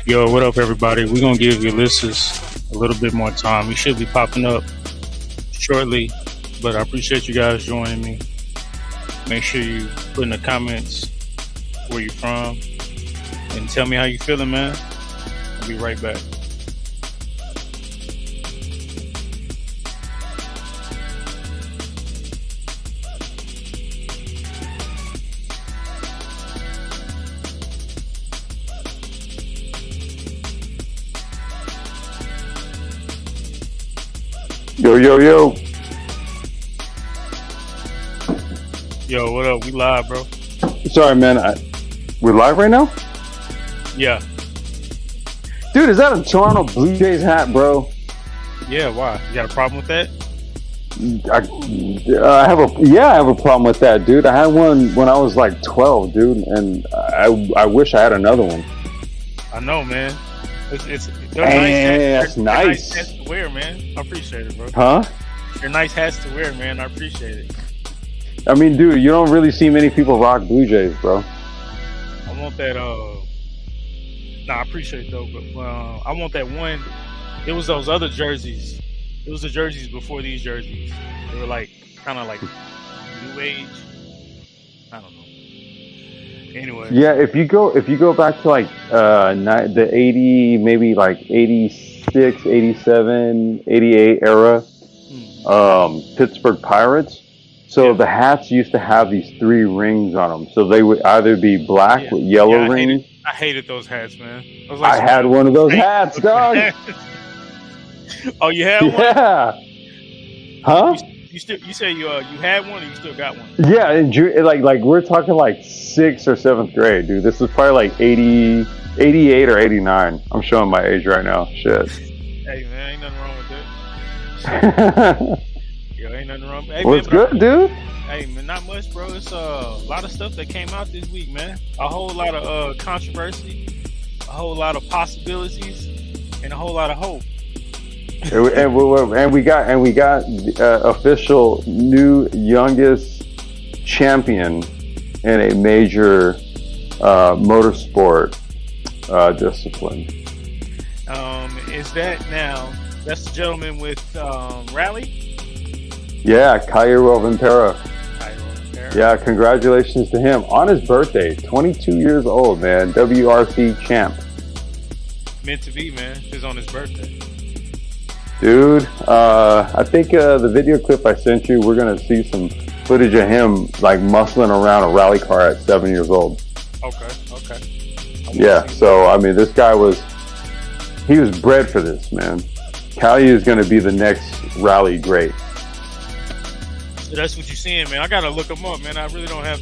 Yo, what up, everybody? We're gonna give your listeners a little bit more time. We should be popping up shortly, but I appreciate you guys joining me. Make sure you put in the comments where you're from and tell me how you feeling, man. I'll be right back. Yo, yo, yo. Yo, what up? We live, bro. Sorry, man. We're live right now? Yeah. Dude, is that a Toronto Blue Jays hat, bro? Yeah, why? You got a problem with that? I have a problem with that, dude. I had one when I was like 12, dude, and I wish I had another one. I know, man. It's that's nice. Hats to wear, man. I appreciate it, bro. Huh? They're nice hats to wear, man. I appreciate it. I mean, dude, you don't really see many people rock Blue Jays, bro. I want that. I appreciate it though, but I want that one. It was those other jerseys. It was the jerseys before these jerseys. They were like kind of like new age. I don't know. Anyway. Yeah, if you go back to like the 80, maybe like 86, 87, 88 era, Pittsburgh Pirates. So the hats used to have these 3 rings on them. So they would either be black with yellow rings. I hated those hats, man. I had one of those hats, dog. Oh, you had one? Yeah. Huh? You say you had one, or you still got one? Yeah, like we're talking like 6th or 7th grade, dude. This is probably like 80, 88 or 89. I'm showing my age right now. Shit. Hey, man, ain't nothing wrong with that. Yo, ain't nothing wrong. Hey, what's good, dude? Hey, man, not much, bro. It's a lot of stuff that came out this week, man. A whole lot of controversy, a whole lot of possibilities, and a whole lot of hope. and we got official new youngest champion in a major motorsport discipline. Is that now? That's the gentleman with Rally. Yeah, Cairo Ventura. Yeah, congratulations to him on his birthday. 22 years old, man. WRC champ. Meant to be, man. It's on his birthday. Dude, I think the video clip I sent you, we're going to see some footage of him like muscling around a rally car at 7 years old. Okay. Yeah, so I mean, this guy was bred for this, man. Cali is going to be the next rally great. So that's what you're seeing, man. I got to look him up, man. I'm not really familiar with him.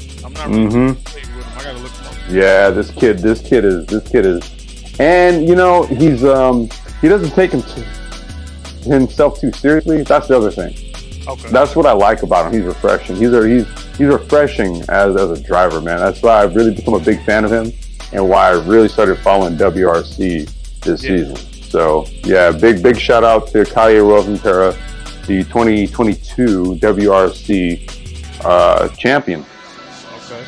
I got to look him up. Yeah, this kid is, and you know, he doesn't take himself too seriously. That's the other thing. Okay. That's what I like about him. He's refreshing. He's refreshing as a driver, man. That's why I've really become a big fan of him, and why I really started following WRC this season. So yeah, big shout out to Caio Rosentera, the 2022 WRC champion. Okay.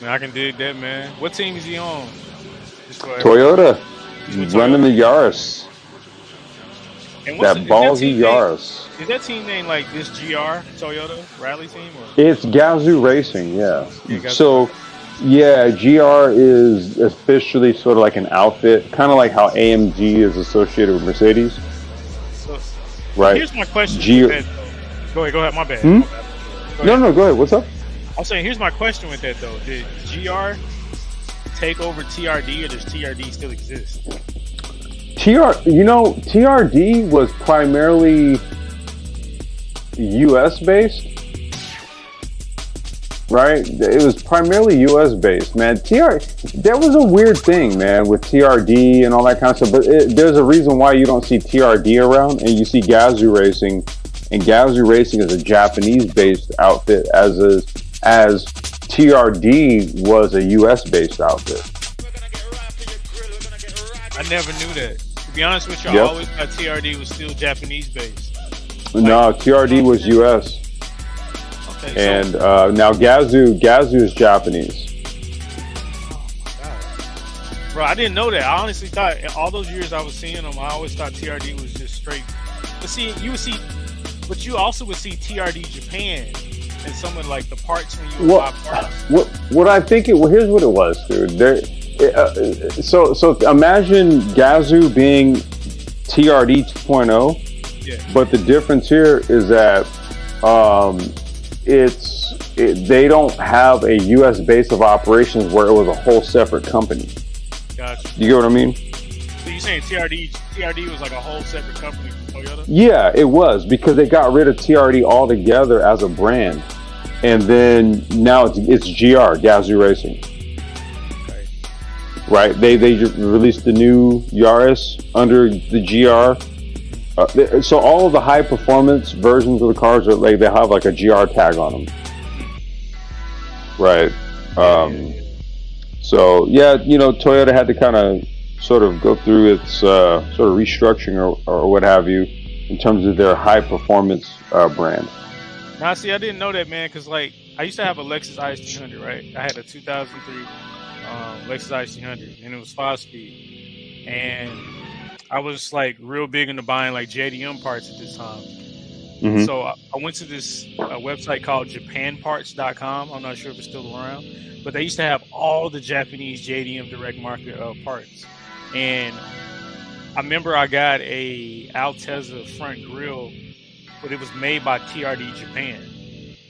Man, I can dig that, man. What team is he on? Toyota. He's running the Yaris. And that ballsy Yaris. Is that team named like this GR Toyota rally team? Or? It's Gazoo Racing, yeah. Gazoo. So, yeah, GR is officially sort of like an outfit, kind of like how AMG is associated with Mercedes. So, right. Here's my question. Go ahead. My bad. No, go ahead. What's up? I'm saying, here's my question with that though. Did GR take over TRD, or does TRD still exist? TRD was primarily US based, right? It was primarily US based, man. There was a weird thing, man, with TRD and all that kind of stuff, but there's a reason why you don't see TRD around and you see Gazoo Racing, and Gazoo Racing is a Japanese based outfit as TRD was a US based outfit. I never knew that. To be honest with you, I always thought TRD was still Japanese based. No, TRD was US. Okay. And now Gazoo is Japanese. Oh my God. Bro, I didn't know that. I honestly thought all those years I was seeing them, I always thought TRD was just straight. But see, but you also would see TRD Japan and some of like the parts when you would buy parts. What I think here's what it was, dude. So imagine Gazoo being TRD 2.0, but the difference here is that they don't have a U.S. base of operations where it was a whole separate company. Gotcha. You get what I mean? So you're saying TRD was like a whole separate company from Toyota? Yeah, it was, because they got rid of TRD altogether as a brand, and then now it's GR, Gazoo Racing. Okay. Right? They just released the new Yaris under the GR. So all of the high performance versions of the cars are like, they have like a GR tag on them. Right. So yeah, Toyota had to kind of sort of go through its sort of restructuring or what have you in terms of their high performance brand. Now, see, I didn't know that, man, because like I used to have a Lexus IS200, right? I had a 2003 Lexus IS200, and it was 5-speed, and I was like real big into buying like JDM parts at this time. Mm-hmm. So I went to this website called japanparts.com. I'm not sure if it's still around, but they used to have all the Japanese JDM direct market parts. And I remember I got a Altezza front grille, but it was made by TRD Japan.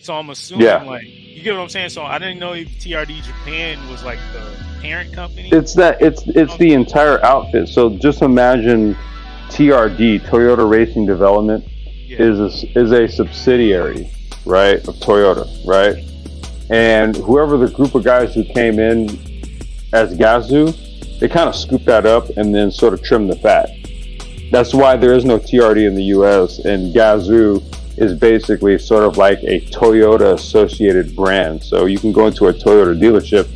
So I'm assuming like, you get what I'm saying? So I didn't know if TRD Japan was like the parent company. It's the entire outfit. So just imagine TRD, Toyota Racing Development, is a subsidiary, right, of Toyota, right? And whoever the group of guys who came in as Gazoo, they kind of scooped that up and then sort of trimmed the fat. That's why there is no TRD in the US, and Gazoo is basically sort of like a Toyota associated brand. So you can go into a Toyota dealership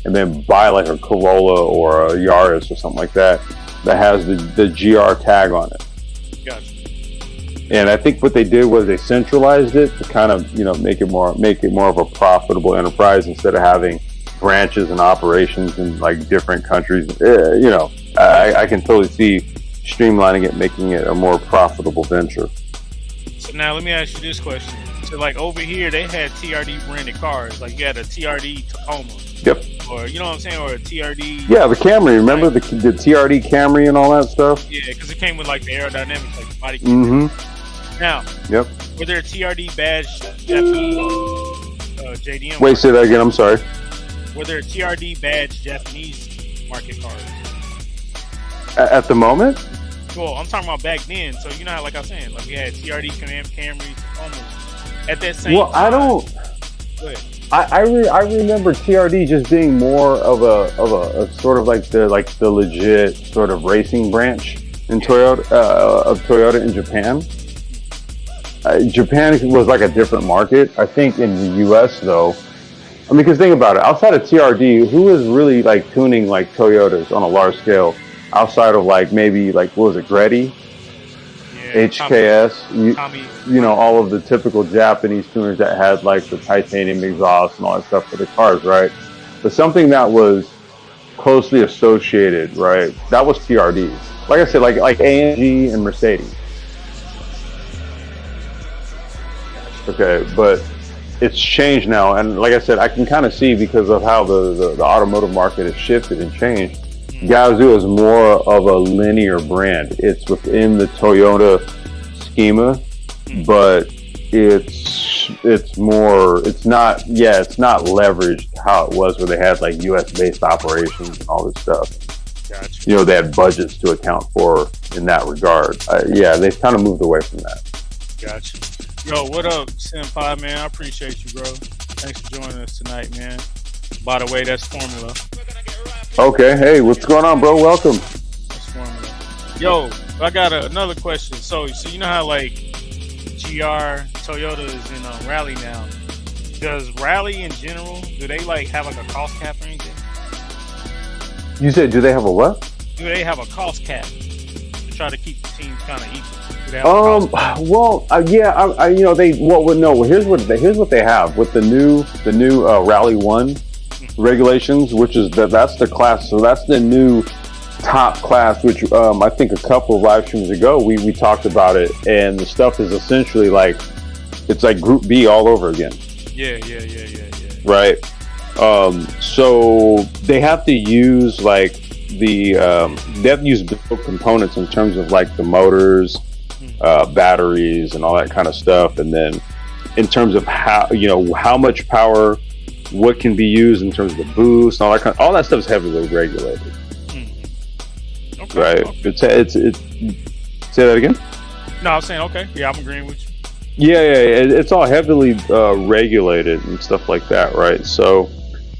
and then buy like a Corolla or a Yaris or something like that has the GR tag on it. Gotcha. And I think what they did was they centralized it to kind of, make it more of a profitable enterprise instead of having branches and operations in like different countries. I can totally see streamlining it, making it a more profitable venture. So now let me ask you this question. So like over here, they had TRD branded cars. Like you had a TRD Tacoma. Yep. Or, you know what I'm saying? Or a TRD. Yeah, the Camry. Remember the TRD Camry and all that stuff? Yeah, because it came with like the aerodynamics, like the body. Mm-hmm. Now, were there TRD badge Japanese JDM? Wait, say that again. I'm sorry. Were there TRD badge Japanese market cars? At the moment? Well, I'm talking about back then. So you know how, like I was saying, like we had TRD Camry almost at that same time. I don't. Go ahead. I remember TRD just being more of a sort of like the legit sort of racing branch in Toyota of Toyota in Japan. Japan was like a different market. I think in the U.S. though, I mean, because think about it, outside of TRD, who is really like tuning like Toyotas on a large scale outside of like maybe like what was it, Greddy, HKS, all of the typical Japanese tuners that had like the titanium exhaust and all that stuff for the cars, right? But something that was closely associated, right? That was TRD. Like I said, like AMG and Mercedes. Okay, but it's changed now, and like I said, I can kind of see because of how the automotive market has shifted and changed. Gazoo is more of a linear brand. It's within the Toyota schema, but it's not leveraged how it was where they had like US based operations and all this stuff. Gotcha. They had budgets to account for in that regard. They've kind of moved away from that. Gotcha. Yo, what up, Senpai, man? I appreciate you, bro. Thanks for joining us tonight, man. By the way, that's Formula. Okay, hey, what's going on, bro? Welcome. That's Formula. Yo, I got another question. So you know how like GR Toyota is in Rally now? Does Rally in general, do they like have like a cost cap or anything? You said, do they have a what? Do they have a cost cap to try to keep the teams kind of equal? Here's what they have with the new Rally 1. regulations, which is that's the class. So that's the new top class, which I think a couple of live streams ago we talked about it, and the stuff is essentially like it's like Group B all over again. Yeah. Right. So they have to use like they have to use built components in terms of like the motors, batteries, and all that kind of stuff, and then in terms of how much power, what can be used in terms of the boost, and all that stuff is heavily regulated. Okay, right. Okay. It's say that again. No, I was saying okay. Yeah, I'm agreeing with you. Yeah. It's all heavily regulated and stuff like that, right? So,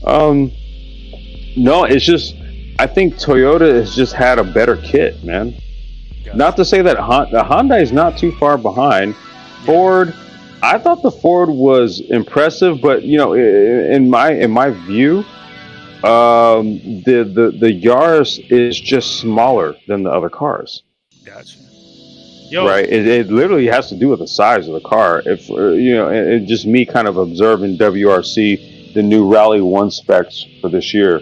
no, it's just I think Toyota has just had a better kit, man. Gotcha. Not to say that the Honda is not too far behind. Ford, I thought the Ford was impressive, but in my view, the Yaris is just smaller than the other cars. Gotcha. Right, it literally has to do with the size of the car. If it just me kind of observing WRC, the new Rally 1 specs for this year,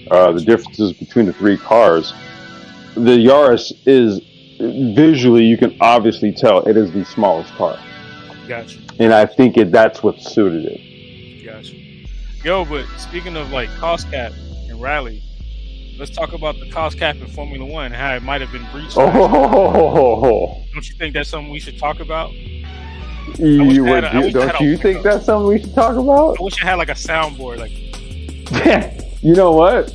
the differences between the three cars. The Yaris is visually, you can obviously tell it is the smallest car. Gotcha. And I think that's what suited it. Gotcha. But speaking of like cost cap and Rally, let's talk about the cost cap in Formula One and how it might have been breached. Don't you think that's something we should talk about? Don't you think that's something we should talk about? I wish I had like a soundboard. Like, you know what?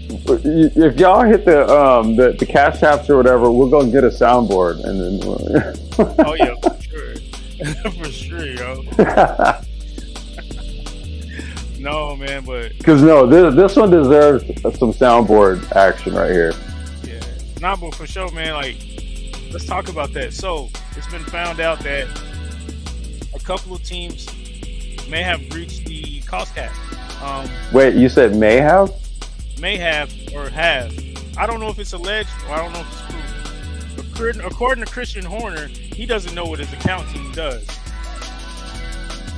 If y'all hit the CASHAPPs or whatever, we'll go get a soundboard and then. Oh yeah, for sure, for sure, yo. No, man, but because this one deserves some soundboard action right here. Yeah, nah, but for sure, man. Like, let's talk about that. So it's been found out that a couple of teams may have breached the cost cap. Wait, you said may have? May have or have. I don't know if it's alleged or I don't know if it's proven. According to Christian Horner, he doesn't know what his account team does.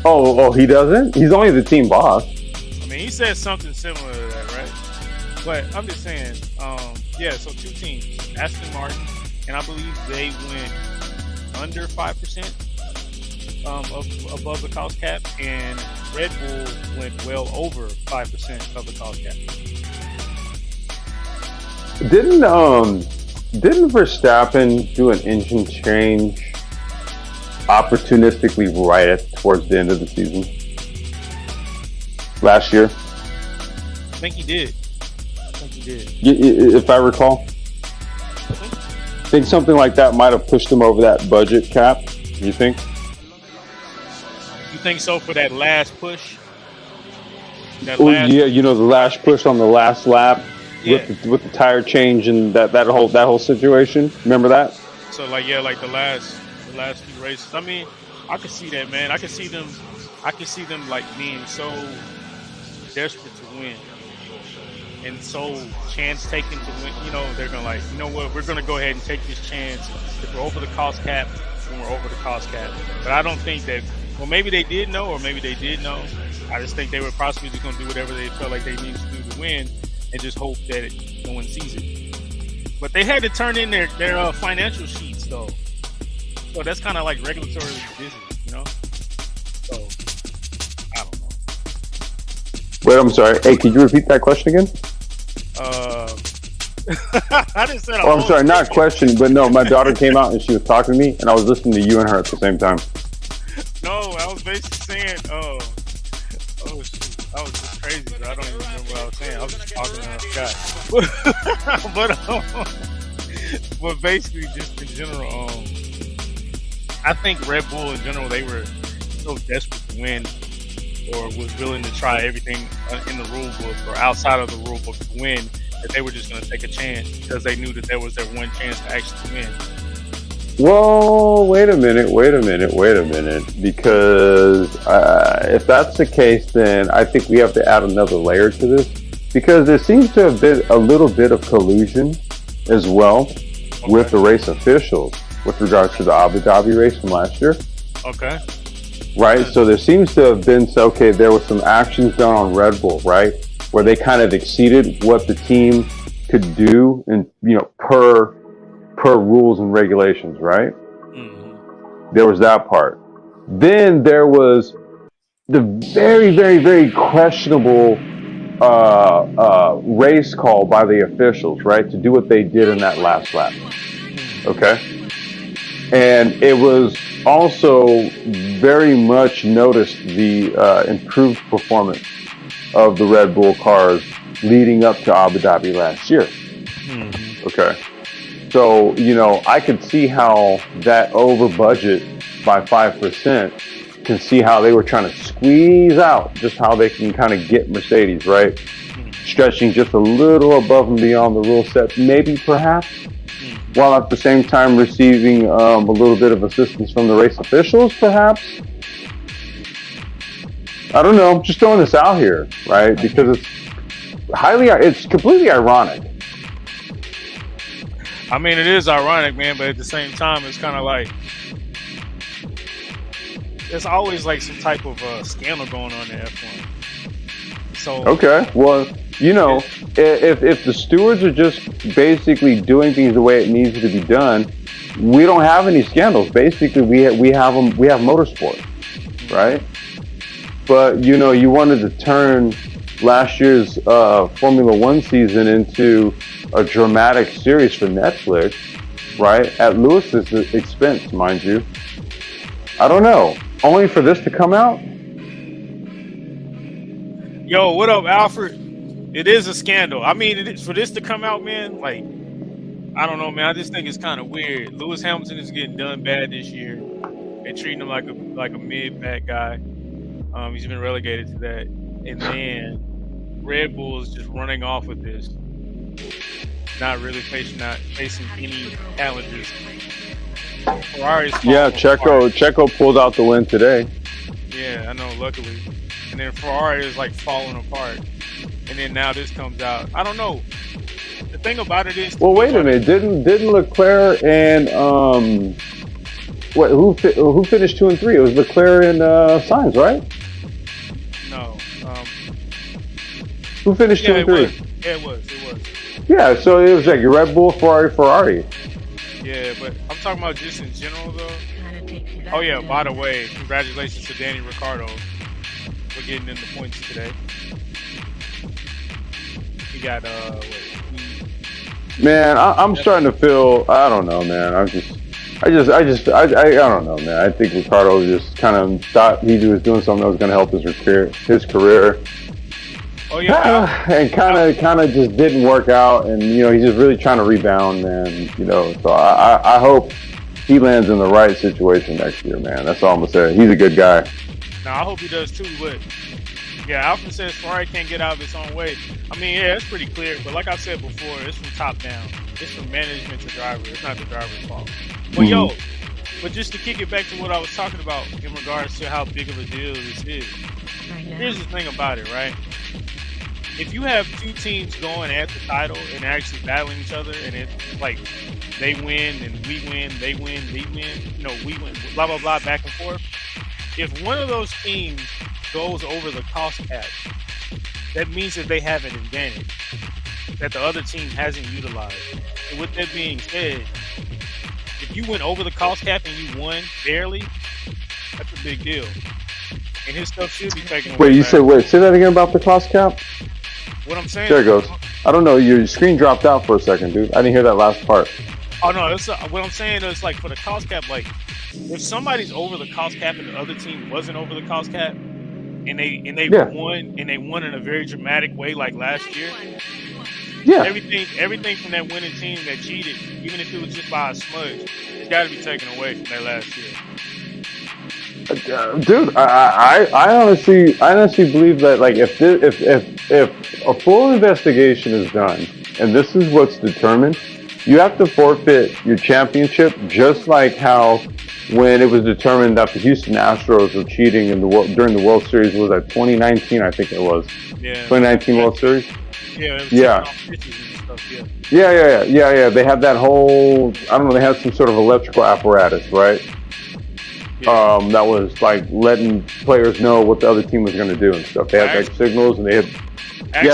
Oh, he doesn't? He's only the team boss. I mean, he said something similar to that, right? But I'm just saying, so two teams, Aston Martin, and I believe they went under 5% above the cost cap, and Red Bull went well over 5% of the cost cap. Didn't Verstappen do an engine change opportunistically towards the end of the season last year? I think he did. If I recall, I think something like that might have pushed him over that budget cap. You think? You think so for that last push? The last push on the last lap. Yeah. With the tire change and that whole situation. Remember that? So like the last few races. I mean, I could see that, man. I could see them like being so desperate to win and so chance taken to win. They're gonna like, you know what? We're gonna go ahead and take this chance. If we're over the cost cap, then we're over the cost cap. But I don't think that. Well, maybe they did know, or maybe they did know. I just think they were possibly just gonna do whatever they felt like they needed to do to win. And just hope that no one sees it. But they had to turn in their financial sheets, though. So that's kind of like regulatory business, So, I don't know. Wait, I'm sorry. Hey, could you repeat that question again? I didn't say I'm sorry, not question, but no, my daughter came out and she was talking to me, and I was listening to you and her at the same time. No, I was basically saying, shoot. That was just crazy, but I don't even remember what I was saying. I was just talking and I forgot. but basically, just in general, I think Red Bull in general, they were so desperate to win, or was willing to try everything in the rule book or outside of the rule book to win, that they were just going to take a chance because they knew that there was their one chance to actually win. Whoa, wait a minute, because if that's the case, then I think we have to add another layer to this, because there seems to have been a little bit of collusion as well with the race officials with regards to the Abu Dhabi race from last year. Okay. right? So there seems to have been, okay, there was some actions done on Red Bull, right? Where they kind of exceeded what the team could do and, per rules and regulations, right? Mm-hmm. There was that part. Then there was the very, very, very questionable race call by the officials, right? To do what they did in that last lap. Okay? And it was also very much noticed the improved performance of the Red Bull cars leading up to Abu Dhabi last year. Mm-hmm. Okay. So, I could see how that over budget by 5% can see how they were trying to squeeze out just how they can kind of get Mercedes, right? Mm-hmm. Stretching just a little above and beyond the rule set, maybe perhaps, while at the same time receiving a little bit of assistance from the race officials, perhaps. I don't know. I'm just throwing this out here, right? Because it's completely ironic. I mean, it is ironic, man, but at the same time, it's kind of like there's always like some type of scandal going on in F1. So okay, well, if the stewards are just basically doing things the way it needs to be done, we don't have any scandals. Basically, we have motorsport, right? But you wanted to turn last year's Formula One season into a dramatic series for Netflix, right? At Lewis's expense, mind you. I don't know. Only for this to come out? Yo, what up, Alfred? It is a scandal. I mean, for this to come out, man, like, I don't know, man. I just think it's kind of weird. Lewis Hamilton is getting done bad this year. They're treating him like a mid-bad guy. He's been relegated to that. And then Red Bull is just running off with this. Not really facing any challenges. Yeah, Checo pulled out the win today. Yeah, I know, luckily. And then Ferrari is like falling apart. And then now this comes out. I don't know. The thing about it is... Well, wait a minute. Didn't Leclerc and... who finished 2 and 3? It was Leclerc and Sainz, right? No. Who finished 2 and 3? Yeah, it was. Yeah, so it was like Red Bull, Ferrari. Yeah, but I'm talking about just in general, though. Oh, yeah, by the way, congratulations to Danny Ricciardo for getting in the points today. He got, Man, I'm starting to feel, I don't know, man. I don't know, man. I think Ricciardo just kind of thought he was doing something that was going to help his career. Oh yeah, and kind of just didn't work out, and he's just really trying to rebound, man. So I hope he lands in the right situation next year, man. That's all I'm gonna say. He's a good guy. Now I hope he does too. But yeah, Alfred says Ferrari can't get out of its own way. I mean, yeah, it's pretty clear. But like I said before, it's from top down. It's from management to driver. It's not the driver's fault. But but just to kick it back to what I was talking about in regards to how big of a deal this is. Here's the thing about it, right? If you have two teams going at the title and actually battling each other, and it's like they win and we win, they win, we win, we win, blah, blah, blah, back and forth. If one of those teams goes over the cost cap, that means that they have an advantage that the other team hasn't utilized. And with that being said, if you went over the cost cap and you won barely, that's a big deal. And his stuff should be taken away. Say that again about the cost cap? What I'm saying. There it goes. I don't know. Your screen dropped out for a second, dude. I didn't hear that last part. Oh no, what I'm saying is like for the cost cap, like if somebody's over the cost cap and the other team wasn't over the cost cap, and they won in a very dramatic way like last year. Yeah. Everything from that winning team that cheated, even if it was just by a smudge, it's got to be taken away from that last year. Dude, I honestly believe that like if a full investigation is done and this is what's determined, you have to forfeit your championship, just like how when it was determined that the Houston Astros were cheating during the World Series, was that 2019? I think it was. Yeah. 2019 World Series. Yeah. Yeah. They had that whole, I don't know, they had some sort of electrical apparatus, right? that was like letting players know what the other team was going to do and stuff. They had like signals, and they had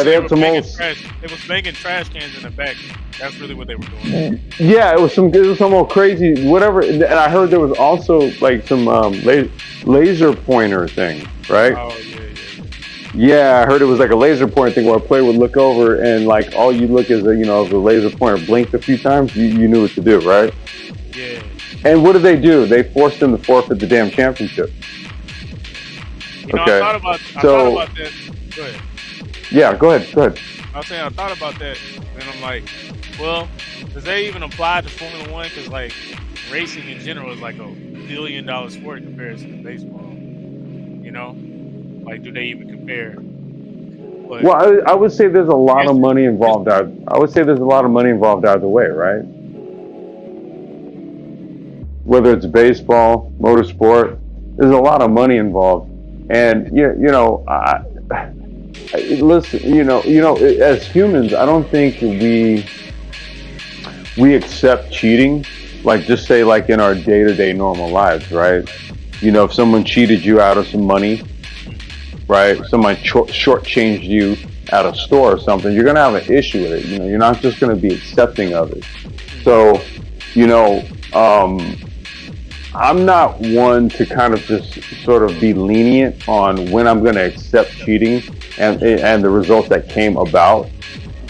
they had some old. It was making trash cans in the back. That's really what they were doing. Yeah, it was some old crazy whatever. And I heard there was also like some laser pointer thing, right? Oh yeah. Yeah, I heard it was like a laser pointer thing where a player would look over and like all you look is if the laser pointer blinked a few times, you knew what to do, right? Yeah. And what did they do? They forced him to forfeit the damn championship. Okay. I thought about that. Go ahead. Yeah, go ahead. I was saying I thought about that, and I'm like, well, does that even apply to Formula One? Because like racing in general is like $1 billion sport in comparison to baseball. Like, do they even compare? But, well, I would say there's a lot of money involved out. I would say there's a lot of money involved either way, right? Whether it's baseball, motorsport, there's a lot of money involved, and listen, as humans, I don't think we accept cheating, like just say like in our day-to-day normal lives, right? If someone cheated you out of some money, right? Someone shortchanged you at a store or something, you're gonna have an issue with it. You're not just gonna be accepting of it. So, I'm not one to kind of just sort of be lenient on when I'm going to accept cheating and the results that came about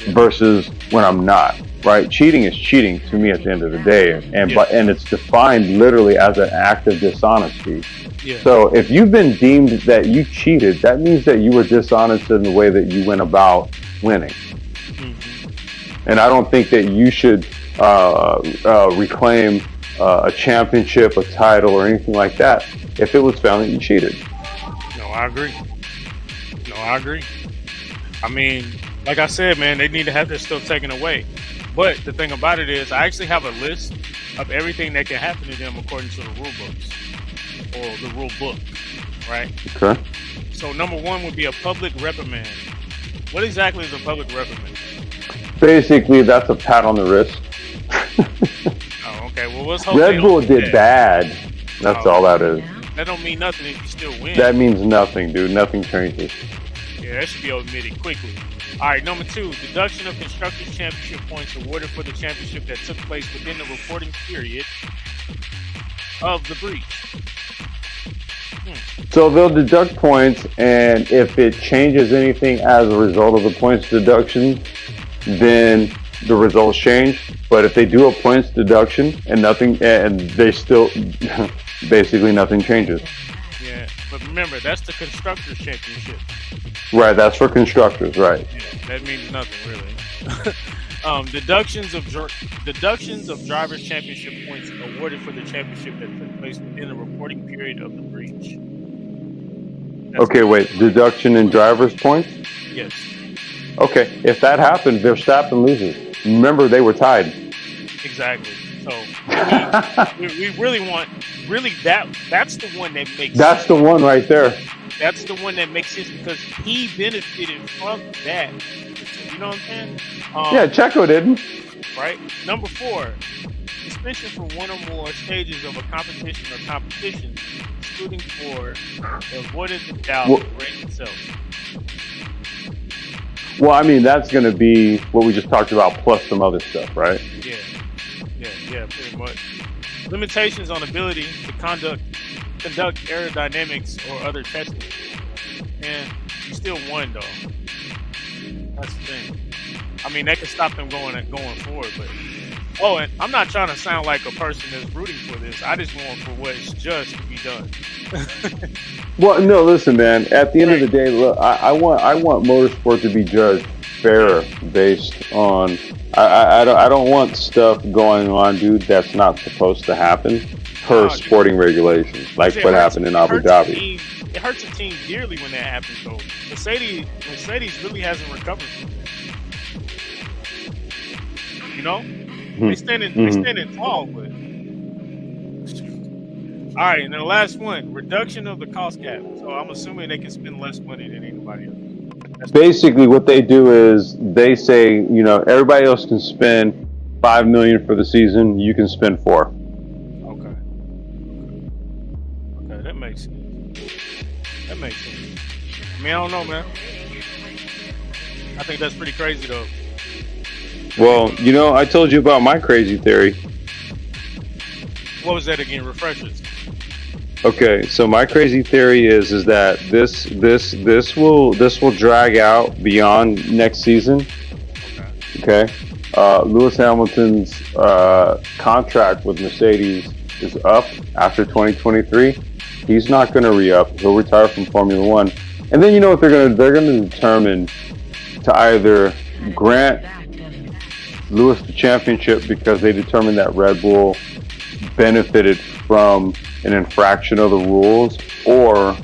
versus when I'm not, right? Cheating is cheating to me at the end of the day, and it's defined literally as an act of dishonesty. Yeah. So if you've been deemed that you cheated, that means that you were dishonest in the way that you went about winning. Mm-hmm. And I don't think that you should reclaim a championship, a title, or anything like that if it was found that you cheated. No, I agree. I mean, like I said, man, they need to have their stuff taken away. But the thing about it is, I actually have a list of everything that can happen to them according to the rule books or the rule book, right? Okay. So number one would be a public reprimand. What exactly is a public reprimand? Basically, that's a pat on the wrist. Okay, well, Red Bull did bad. That's all that is. That don't mean nothing if you still win. That means nothing, dude. Nothing changes. Yeah, that should be omitted quickly. All right, number two, deduction of Constructors' Championship points awarded for the championship that took place within the reporting period of the breach. So they'll deduct points, and if it changes anything as a result of the points deduction, then the results change. But if they do a points deduction and they still basically nothing changes. Yeah, but remember, that's the Constructors' Championship. Right, that's for constructors, right? Yeah, that means nothing really. Deductions of drivers' championship points awarded for the championship that took place within the reporting period of the breach. Deduction in drivers' points? Yes. Okay, if that happened, Verstappen loses. Remember, they were tied. Exactly. So we really want that's the one that makes. That's the one right there. That's the one that makes sense because he benefited from that. You know what I'm saying? Yeah, Checo didn't. Right. Number 4, suspension for one or more stages of a competition or competitions, excluding for the avoidance of doubt in the race itself. Well, I mean, that's going to be what we just talked about, plus some other stuff, right? Yeah, pretty much. Limitations on ability to conduct aerodynamics or other testing. And you still won, though. That's the thing. I mean, that could stop them going forward, but... Oh, and I'm not trying to sound like a person that's rooting for this. I just want for what's just to be done. Well, no, listen, man. At the end of the day, look, I want motorsport to be judged fair, based on. I don't want stuff going on, dude. That's not supposed to happen per sporting regulations, like what happened in Abu Dhabi. It hurts a team dearly when that happens, though. Mercedes really hasn't recovered from that. You know. They standing tall, but all right. And then the last one, reduction of the cost cap. So I'm assuming they can spend less money than anybody else. Basically, what they do is they say, everybody else can spend $5 million for the season. You can spend $4 million. Okay. makes sense. I mean, I don't know, man. I think that's pretty crazy, though. Well, I told you about my crazy theory. What was that again? Refreshers. Okay, so my crazy theory is that this will drag out beyond next season. Okay. Lewis Hamilton's contract with Mercedes is up after 2023. He's not going to re-up. He'll retire from Formula One, and then you know what they're going to determine to either grant Lewis the championship because they determined that Red Bull benefited from an infraction of the rules, or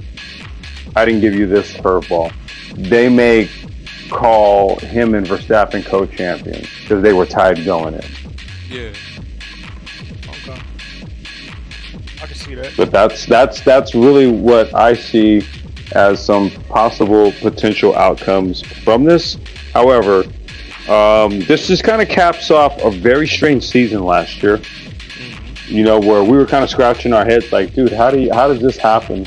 I didn't give you this curveball. They may call him and Verstappen co-champions because they were tied going in. Yeah. Okay. I can see that. But that's really what I see as some possible potential outcomes from this. However, this just kind of caps off a very strange season last year. Where we were kind of scratching our heads like, dude, how does this happen?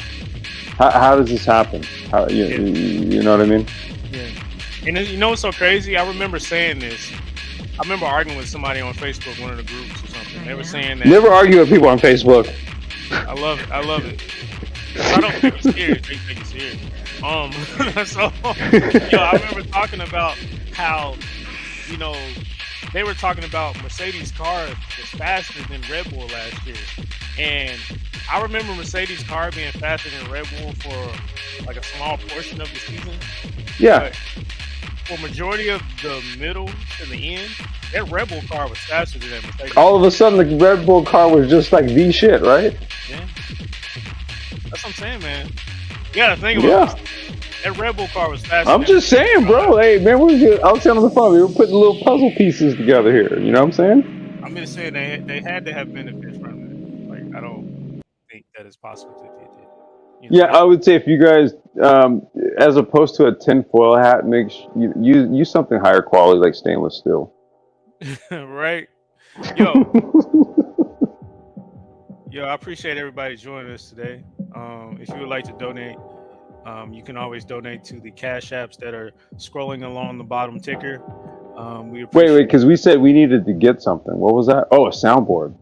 How does this happen? You know what I mean? Yeah. And you know what's so crazy? I remember saying this. I remember arguing with somebody on Facebook, one of the groups or something. They were saying that. Never argue with people on Facebook. I love it. I don't take it serious. They take it serious. So, I remember talking about how, they were talking about Mercedes' car was faster than Red Bull last year. And I remember Mercedes' car being faster than Red Bull for like a small portion of the season. Yeah. But for majority of the middle to the end, that Red Bull car was faster than that Mercedes. All of a sudden, the Red Bull car was just like the shit, right? Yeah. That's what I'm saying, man. You gotta think about it. That Red Bull car was faster. I'm just saying, bro. Hey, man, I was saying on the phone, we were putting little puzzle pieces together here. You know what I'm saying? I'm just saying they had to have benefits from it. Like, I don't think that it's possible to do it. Yeah, I would say if you guys, as opposed to a tinfoil hat, use something higher quality like stainless steel. Right? Yo, I appreciate everybody joining us today. If you would like to donate, you can always donate to the cash apps that are scrolling along the bottom ticker. Wait, because we said we needed to get something. What was that? Oh, a soundboard.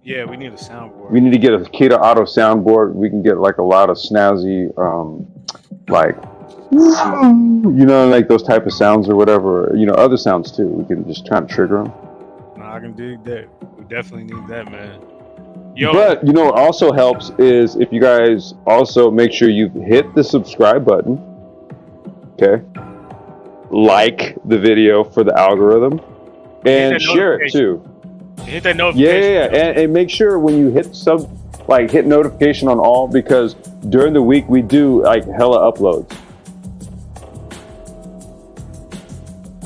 Yeah, we need a soundboard. We need to get a Keita Auto soundboard. We can get like a lot of snazzy, like those type of sounds or whatever. Other sounds too. We can just try to trigger them. No, I can dig that. We definitely need that, man. But what also helps is if you guys also make sure you hit the subscribe button. Okay. Like the video for the algorithm and share it too. Hit that notification. Yeah. And make sure when you hit hit notification on all, because during the week we do like hella uploads.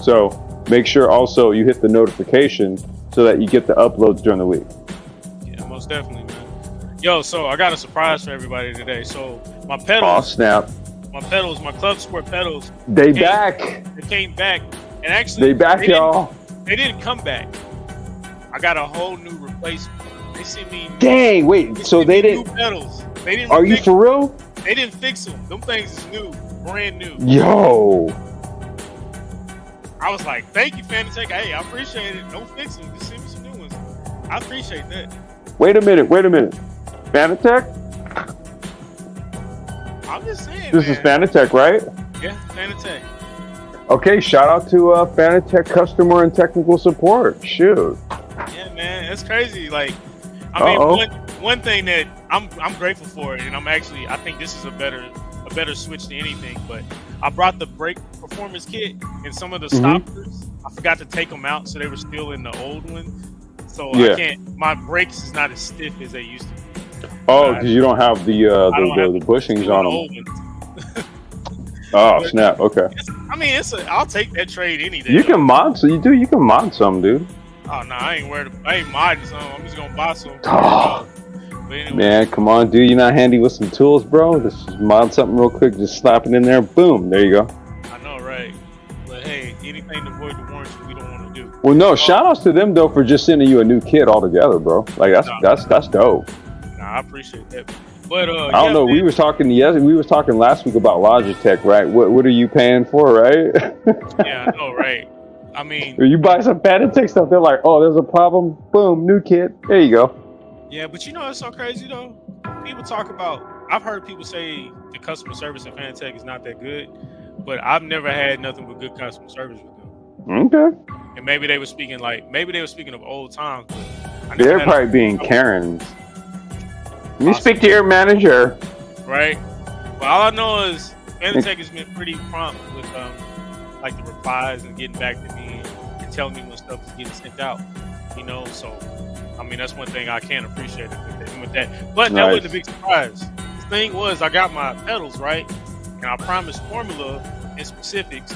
So make sure also you hit the notification so that you get the uploads during the week. Yeah, most definitely, man. So I got a surprise for everybody today. So my pedals. Oh, snap. My pedals, my Club Sport pedals. They back. They came back. And actually, they back, y'all. They didn't come back. I got a whole new replacement. They sent me. Dang, wait. So they didn't. New pedals. They didn't. Are you for real? They didn't fix them. Them things is new, brand new. Yo. I was like, thank you, Fanatec. Hey, I appreciate it. Don't fix them. Just send me some new ones. I appreciate that. Wait a minute. Fanatec? I'm just saying, This is Fanatec, right? Yeah, Fanatec. Okay, shout out to Fanatec customer and technical support. Shoot. Yeah, man, it's crazy. Like, I mean, one thing that I'm grateful for, and I think this is a better switch to anything. But I brought the brake performance kit and some of the stoppers. I forgot to take them out, so they were still in the old one. So I can't. My brakes is not as stiff as they used to be. Oh, because you don't have the bushings on them. Oh, snap. Okay. I'll take that trade any day. You can mod, so you do. You can mod some, dude. Oh no, I ain't modding some. I'm just gonna buy some. But anyway. Man, come on, dude. You're not handy with some tools, bro. Just mod something real quick. Just slap it in there. Boom. There you go. I know, right? But hey, anything to avoid the warranty, we don't want to do. Well, no. Shout outs to them though for just sending you a new kit altogether, bro. Like that's dope. Nah, I appreciate that. But I don't yeah, know. man. We was talking last week about Logitech, right? What are you paying for, right? Yeah, I know, right? I mean, you buy some Fanatec stuff, they're like, oh, there's a problem. Boom, new kit. There you go. yeah, but you know it's so crazy though. People talk about. I've heard people say the customer service in Fanatec is not that good, but I've never had nothing but good customer service with them. Okay. And maybe they were speaking of old times. But They're probably being Karens. You speak to your manager. Right. Well, all I know is Fanatec has been pretty prompt with like the replies and getting back to me and telling me when stuff is getting sent out. You know, so I mean that's one thing I can appreciate with that. But that wasn't a big surprise. The thing was I got my pedals right, and I promised Formula and specifics,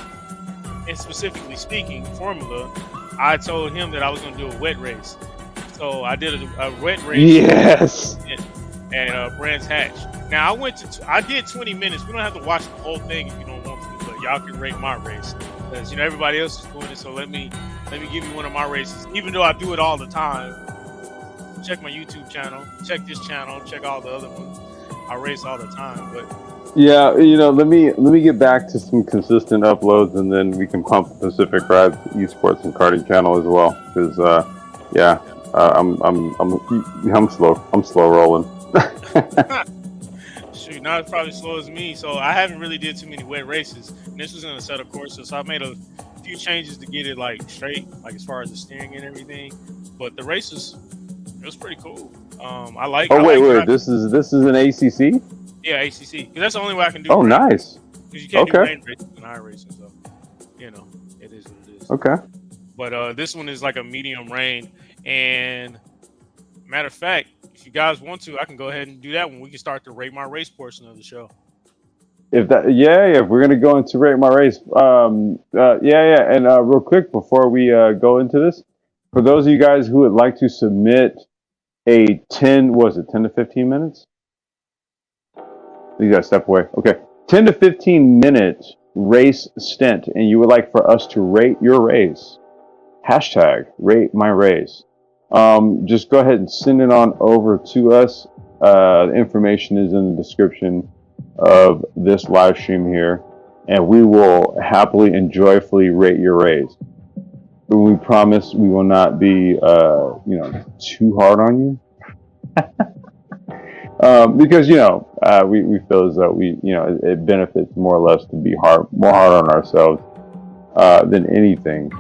and specifically speaking, Formula, I told him that I was going to do a wet race. So I did a wet race. Yes. And Brands Hatch. Now I did 20 minutes. We don't have to watch the whole thing if you don't want to, but y'all can rate my race because you know everybody else is doing it. So let me give you one of my races, even though I do it all the time. Check my YouTube channel, check this channel, check all the other ones. I race all the time, but yeah, you know, let me get back to some consistent uploads, and then we can pump the Pacific Rides Esports and Karting channel as well. Because I'm slow rolling. Shoot, not as probably slow as me. So I haven't really did too many wet races. And this was in a set of courses, so I made a few changes to get it like straight, like as far as the steering and everything. But the races, it was pretty cool. I like. Oh wait, this is an ACC. Yeah, ACC. Because that's the only way I can do. Oh, nice. Because you can't do rain racing and iRacing, so you know it is what it is. Okay. But this one is like a medium rain, and matter of fact, if you guys want to, I can go ahead and do that one. We can start the rate my race portion of the show. If we're gonna go into rate my race, and real quick before we go into this, for those of you guys who would like to submit a 10 to 15 minutes? You gotta step away. Okay, 10 to 15 minute race stint, and you would like for us to rate your race. Hashtag rate my race. Just go ahead and send it on over to us. The information is in the description of this live stream here, and we will happily and joyfully rate your race. But we promise we will not be, too hard on you. Because we feel as though it benefits more or less to be more hard on ourselves than anything.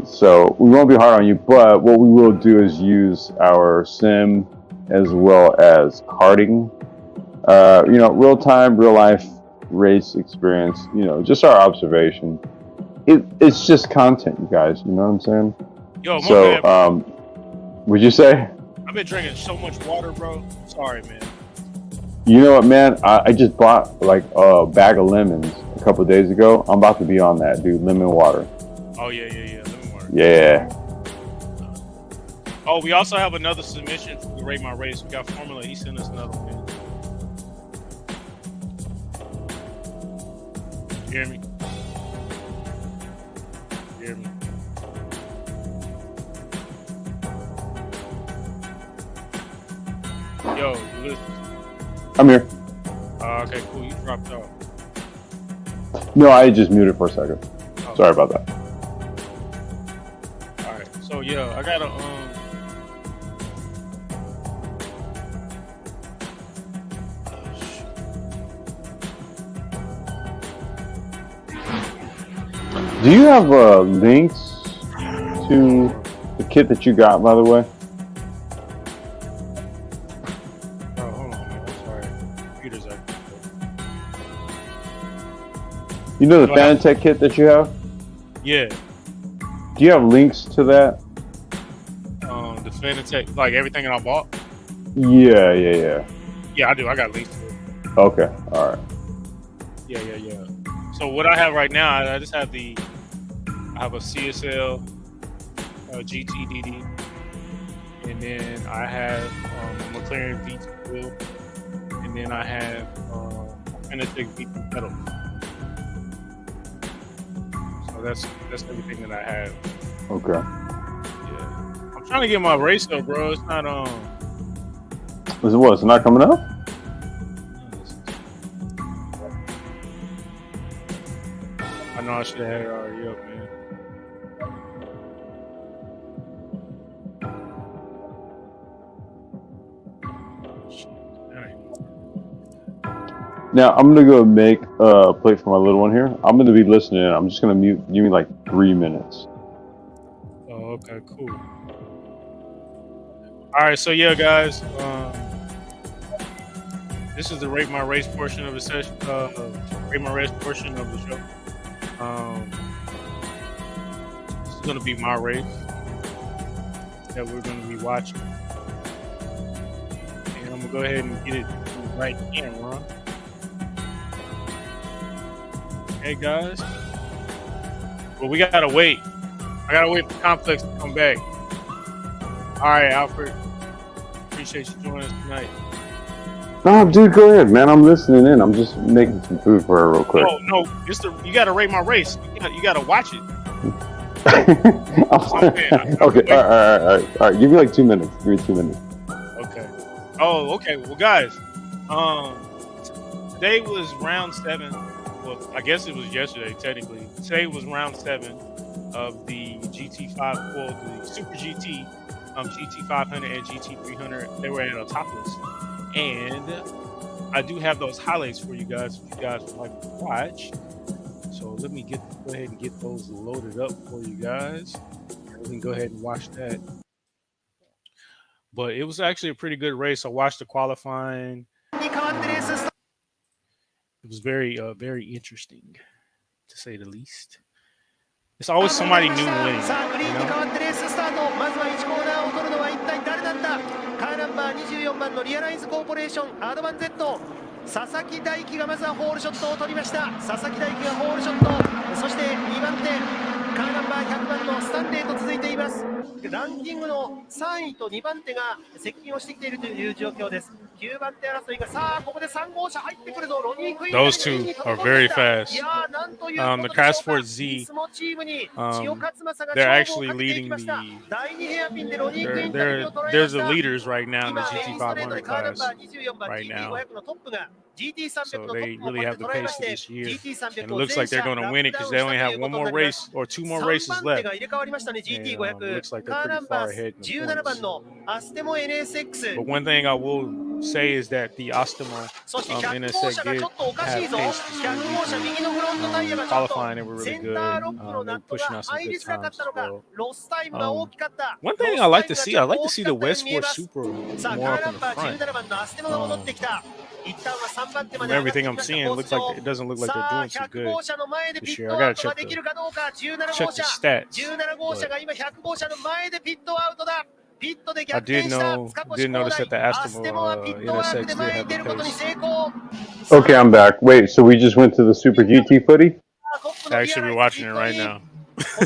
So we won't be hard on you, but what we will do is use our sim as well as karting, real time, real life race experience. Just our observation. It's just content, you guys. You know what I'm saying? Yo, so would you say? I've been drinking so much water, bro. Sorry, man. You know what, man? I just bought like a bag of lemons a couple of days ago. I'm about to be on that, dude. Lemon water. Oh, yeah. Lemon water. Yeah. Oh, we also have another submission for the Rate My Race. We got Formula. He sent us another one. You hear me? You hear me? Yo, listen. I'm here. Okay, cool. You dropped off. No, I just muted for a second. Oh. Sorry about that. All right. So yeah, I got a Do you have links to the kit that you got, by the way? You know the Fanatec kit that you have? Yeah. Do you have links to that? The Fanatec, like everything that I bought? Yeah. Yeah, I do. I got links to it. Okay. All right. Yeah. So what I have right now, I just have I have a CSL GTDD, and then I have a McLaren V2 wheel, and then I have Fanatec V2 pedal. That's everything that I have. Okay. Yeah. I'm trying to get my race though, bro. It's not Is it what? It's not coming up? know I should have had it already up, man. Now I'm gonna go make a plate for my little one here. I'm gonna be listening. I'm just gonna mute. Give me like 3 minutes. Oh, okay, cool. All right, so yeah, guys, this is the rate my race portion of the session. Rate my race portion of the show. This is gonna be my race that we're gonna be watching, and I'm gonna go ahead and get it right camera. Hey guys, well we gotta wait. I gotta wait for Complex to come back. All right, Alfred. Appreciate you joining us tonight. No, dude, go ahead, man. I'm listening in. I'm just making some food for her real quick. Oh no, you gotta rate my race. You gotta watch it. Okay, all right. Give me like 2 minutes. Give me 2 minutes. Okay. Oh, okay. Well, guys, today was round 7. Well, I guess it was yesterday, technically. Today was round 7 of the GT5, well, the Super GT, GT500 and GT300. They were at a topless. And I do have those highlights for you guys if you guys would like to watch. So let me go ahead and get those loaded up for you guys. We can go ahead and watch that. But it was actually a pretty good race. I watched the qualifying. It was very, very interesting, to say the least. It's always somebody new winning. You know? 佐々木大輝がまずはホールショットを取りました。佐々木大輝がホールショット、そして2番手カーナンバー100番のスタンレーと続いています。ランキングの3位と2番手が接近をしてきているという状況です。9番手争いがさあここで3号車入ってくるぞ。ロニー・クイーン Those two are very fast. The CASHAPP Z, they're actually leading the. They're the leaders right now in the GT500 class right now. So they really have the pace for this year. And it looks like they're going to win it because they only have one more race or 2 more races left. And, looks like they're pretty far ahead in the points. But one thing I will say is that the Astemo NSX did have pace this year. Qualifying, they were really good. They were pushing out some good times as well. One thing I like to see the Westport Supra more up in the front. From everything I'm seeing, it doesn't look like they're doing too good this year. I gotta check the stats. I did notice that the Astemo NSX did have the pace. Okay, I'm back. Wait, so we just went to the Super GT footy? Actually, we're watching it right now.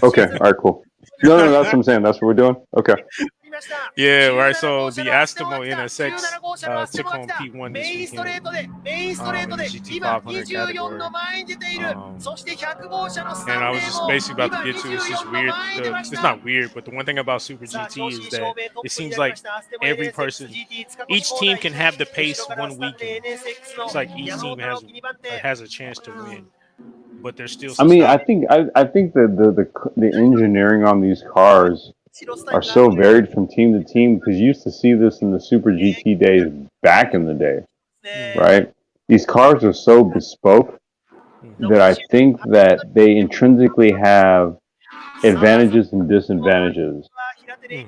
Okay, all right, cool. No, that's what I'm saying. That's what we're doing? Okay. Yeah, right. So the Astemo NSX took home P1 this weekend in the GT500 category. And I was just basically about to get to it. It's just weird. It's not weird, but the one thing about Super GT is that it seems like every person, each team can have the pace one weekend. It's like each team has a chance to win. But there's still some I think the engineering on these cars are so varied from team to team because you used to see this in the Super GT days back in the day, right? These cars are so bespoke that I think that they intrinsically have advantages and disadvantages. No,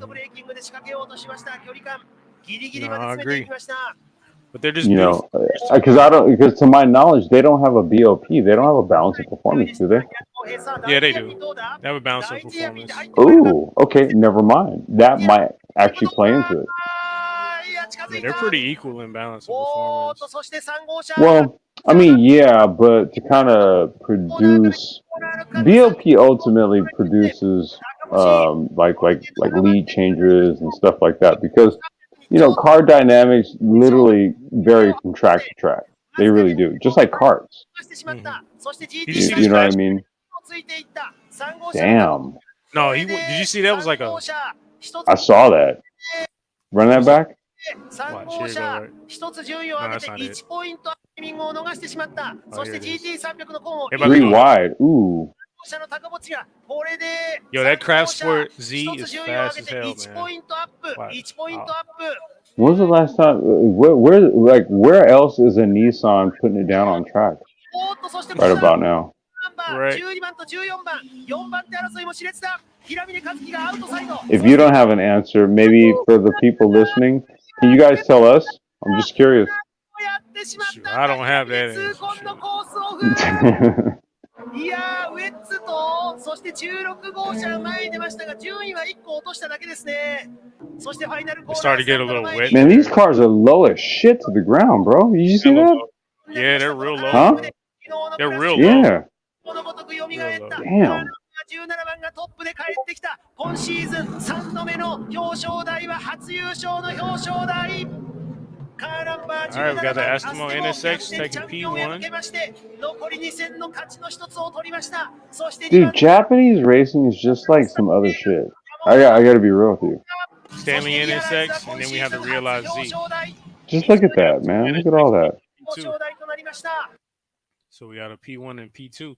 I agree. But they're just because to my knowledge they don't have a BOP. They don't have a balance of performance, do they? Yeah, they do. They have a balance of performance. Oh, okay, never mind. That might actually play into it. Yeah, they're pretty equal in balance of performance. Well, I mean, yeah, but to kind of produce, BOP ultimately produces like lead changes and stuff like that because. Car dynamics literally vary from track to track. They really do, just like cars. Mm-hmm. You know what I mean? Damn. No, did you see that was like a... I saw that. Run that back. Watch, here you go, right? No, that's not it. 3 wide. Ooh. Yo, that Craft Sport Z is fast as hell, man. Wow. When was the last time? Where else is a Nissan putting it down on track? Right about now. Right. If you don't have an answer, maybe for the people listening, can you guys tell us? I'm just curious. Shoot, I don't have that answer. いやー、ウェッツと、そして16号車前に出ましたが、順位は1個落としただけですね。そしてファイナルコーナー。Started to get a little wet. Man, these cars are low as shit to the ground, bro. You see that? Yeah, they're real low. Huh? They're real low. Yeah. このごとく蘇った Damn. 17番がトップで帰ってきた。今シーズン3度目の表彰台は初優勝の表彰台。Alright, we got the Astemo NSX taking P1. Dude, Japanese racing is just like some other shit. I gotta be real with you. Stanley NSX, and then we have the Realize Z. Just look at that, man. Look at all that. P2. So we got a P1 and P2.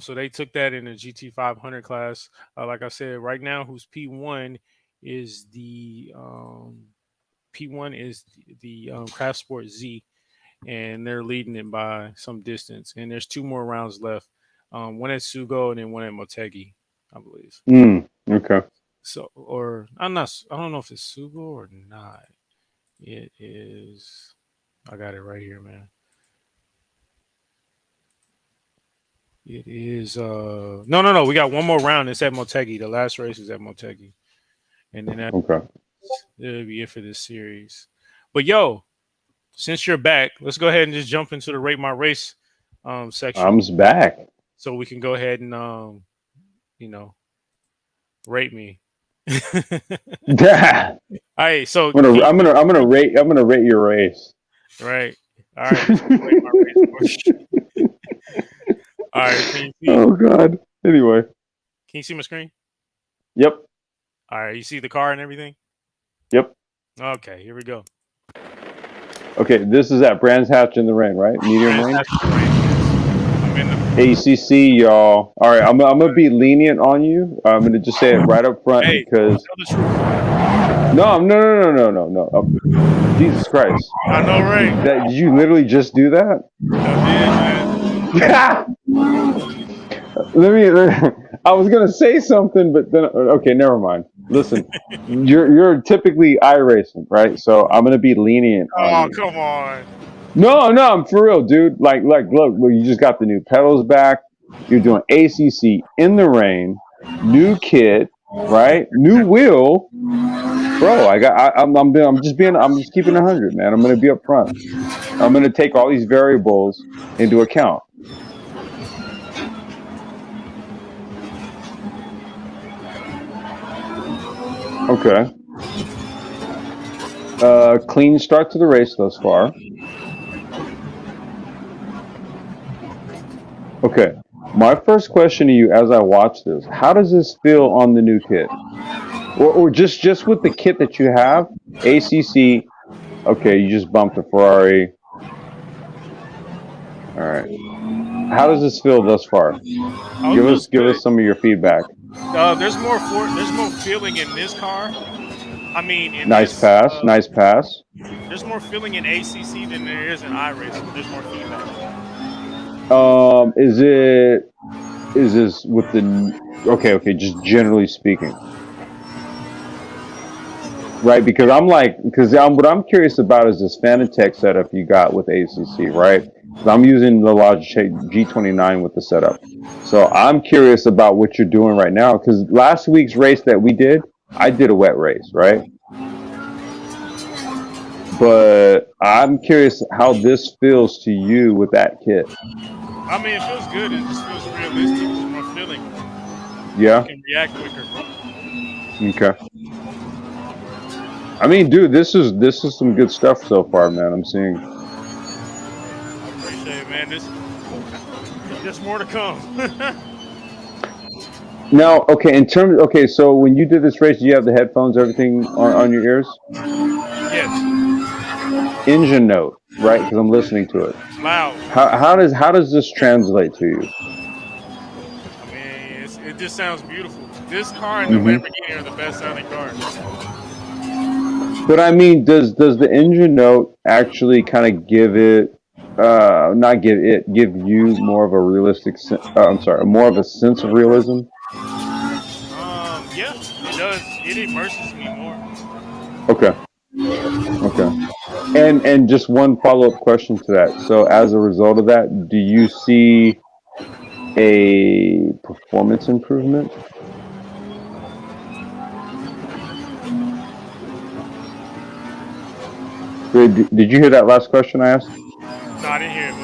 So they took that in the GT500 class. Like I said, right now, who's P1 is the Craft Sport Z, and they're leading it by some distance. And there's 2 more rounds left. One at Sugo and then one at Motegi, I believe. Okay. So, or I don't know if it's Sugo or not. It is. I got it right here, man. It is. No. We got one more round. It's at Motegi. The last race is at Motegi, and then okay. It'll be it for this series. But yo, since you're back, let's go ahead and just jump into the Rate My Race section. I'm back. So we can go ahead and rate me. Yeah. All right, so I'm gonna rate your race. Right. All right. Rate my race. All right. Can you see? Oh God. Anyway. Can you see my screen? Yep. All right. You see the car and everything? Yep. Okay, here we go. Okay, this is at Brands Hatch in the Rain, right? Medium range. I'm in the ACC, y'all. All right, I'm gonna be lenient on you. I'm gonna just say it right up front because. No. Jesus Christ! I know, right? Did you literally just do that? I did, man. I was gonna say something, but then okay, never mind. Listen, you're typically iRacing, right? So I'm gonna be lenient. Oh, come on. No, I'm for real, dude. Like, look, you just got the new pedals back. You're doing ACC in the rain, new kit, right? New wheel, bro. I'm just keeping 100, man. I'm gonna be up front. I'm gonna take all these variables into account. Okay. Clean start to the race thus far. Okay. My first question to you as I watch this, how does this feel on the new kit? Or just with the kit that you have? ACC. Okay, you just bumped a Ferrari. All right. How does this feel thus far? Give us some of your feedback. There's more feeling in this car. I mean, nice pass. There's more feeling in ACC than there is in iRacing. There's more feedback. Is this with the okay? Just generally speaking, right? Because what I'm curious about is this Fanatec setup you got with ACC, right? I'm using the Logitech G29 with the setup. So I'm curious about what you're doing right now, because last week's race that we did, I did a wet race, right? But I'm curious how this feels to you with that kit. I mean, it feels good. It just feels realistic. There's more feeling. Yeah. You can react quicker. Okay. I mean, dude, this is some good stuff so far, man. I'm seeing. I appreciate it, man. There's more to come. Now, okay, so when you did this race, do you have the headphones, everything on your ears? Yes. Engine note, right? Because I'm listening to it. Loud. How does this translate to you? it just sounds beautiful. This car and the Lamborghini are the best sounding cars. But I mean, does the engine note actually kind of give it, give you more of a realistic, I'm sorry, more of a sense of realism? Yeah, it does. It immerses me more. Okay. And just one follow-up question to that. So as a result of that, do you see a performance improvement? Did you hear that last question I asked? No, I didn't hear it.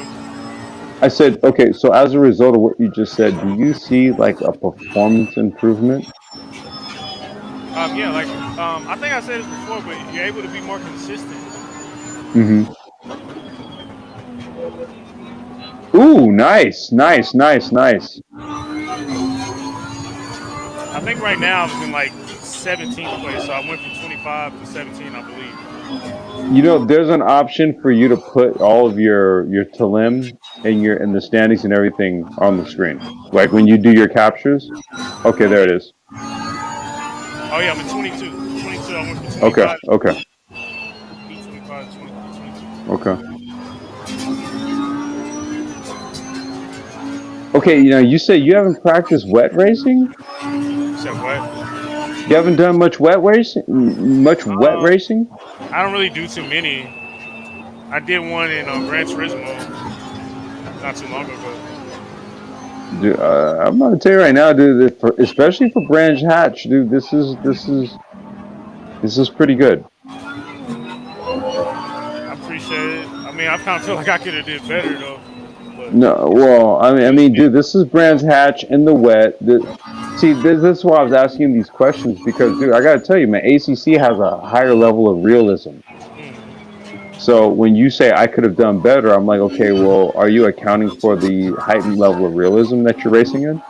I said, okay, so as a result of what you just said, do you see like a performance improvement? Yeah, like I think I said this before, but you're able to be more consistent. Ooh, nice. I think right now I'm in like 17th place, so I went from 25 to 17, I believe. You know, there's an option for you to put all of your talim and the standings and everything on the screen. Like when you do your captures. Okay, there it is. Oh yeah, I'm at 22. 22. I went from 25. Okay. 25 to 22. Okay. Okay, you know, you say you haven't practiced wet racing? You said what? You haven't done much wet racing? I don't really do too many. I did one in Gran Turismo not too long ago. Dude, I'm gonna tell you right now, dude. Especially for Branch Hatch, dude. This is pretty good. I appreciate it. I mean, I kind of feel like I could have did better though. But. No, well, I mean, dude, this is Branch Hatch in the wet. See, this is why I was asking these questions because, dude, I gotta tell you, man, ACC has a higher level of realism. So when you say I could have done better, I'm like, okay, well, are you accounting for the heightened level of realism that you're racing in?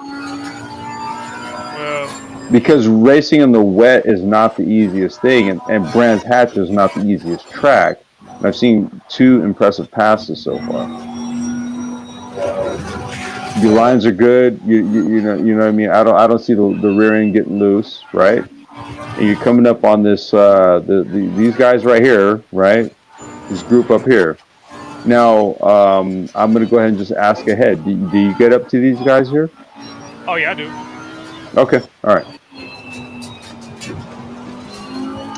Because racing in the wet is not the easiest thing, and Brands Hatch is not the easiest track. And I've seen 2 impressive passes so far. Your lines are good. You know what I mean. I don't see the rear end getting loose, right? And you're coming up on this these guys right here, right? This group up here. Now, I'm going to go ahead and just ask ahead. Do you get up to these guys here? Oh, yeah, I do. Okay, all right.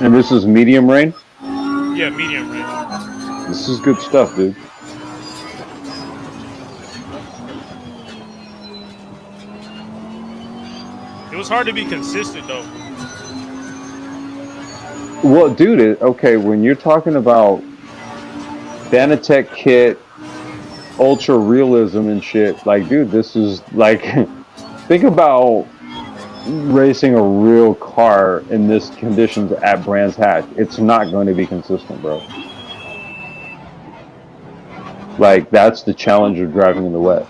And this is medium rain? Yeah, medium rain. This is good stuff, dude. It was hard to be consistent, though. Well, dude, okay, when you're talking about Fanatec kit, ultra realism and shit, like, dude, this is like, think about racing a real car in this conditions at Brands Hatch. It's not going to be consistent, bro. Like, that's the challenge of driving in the wet.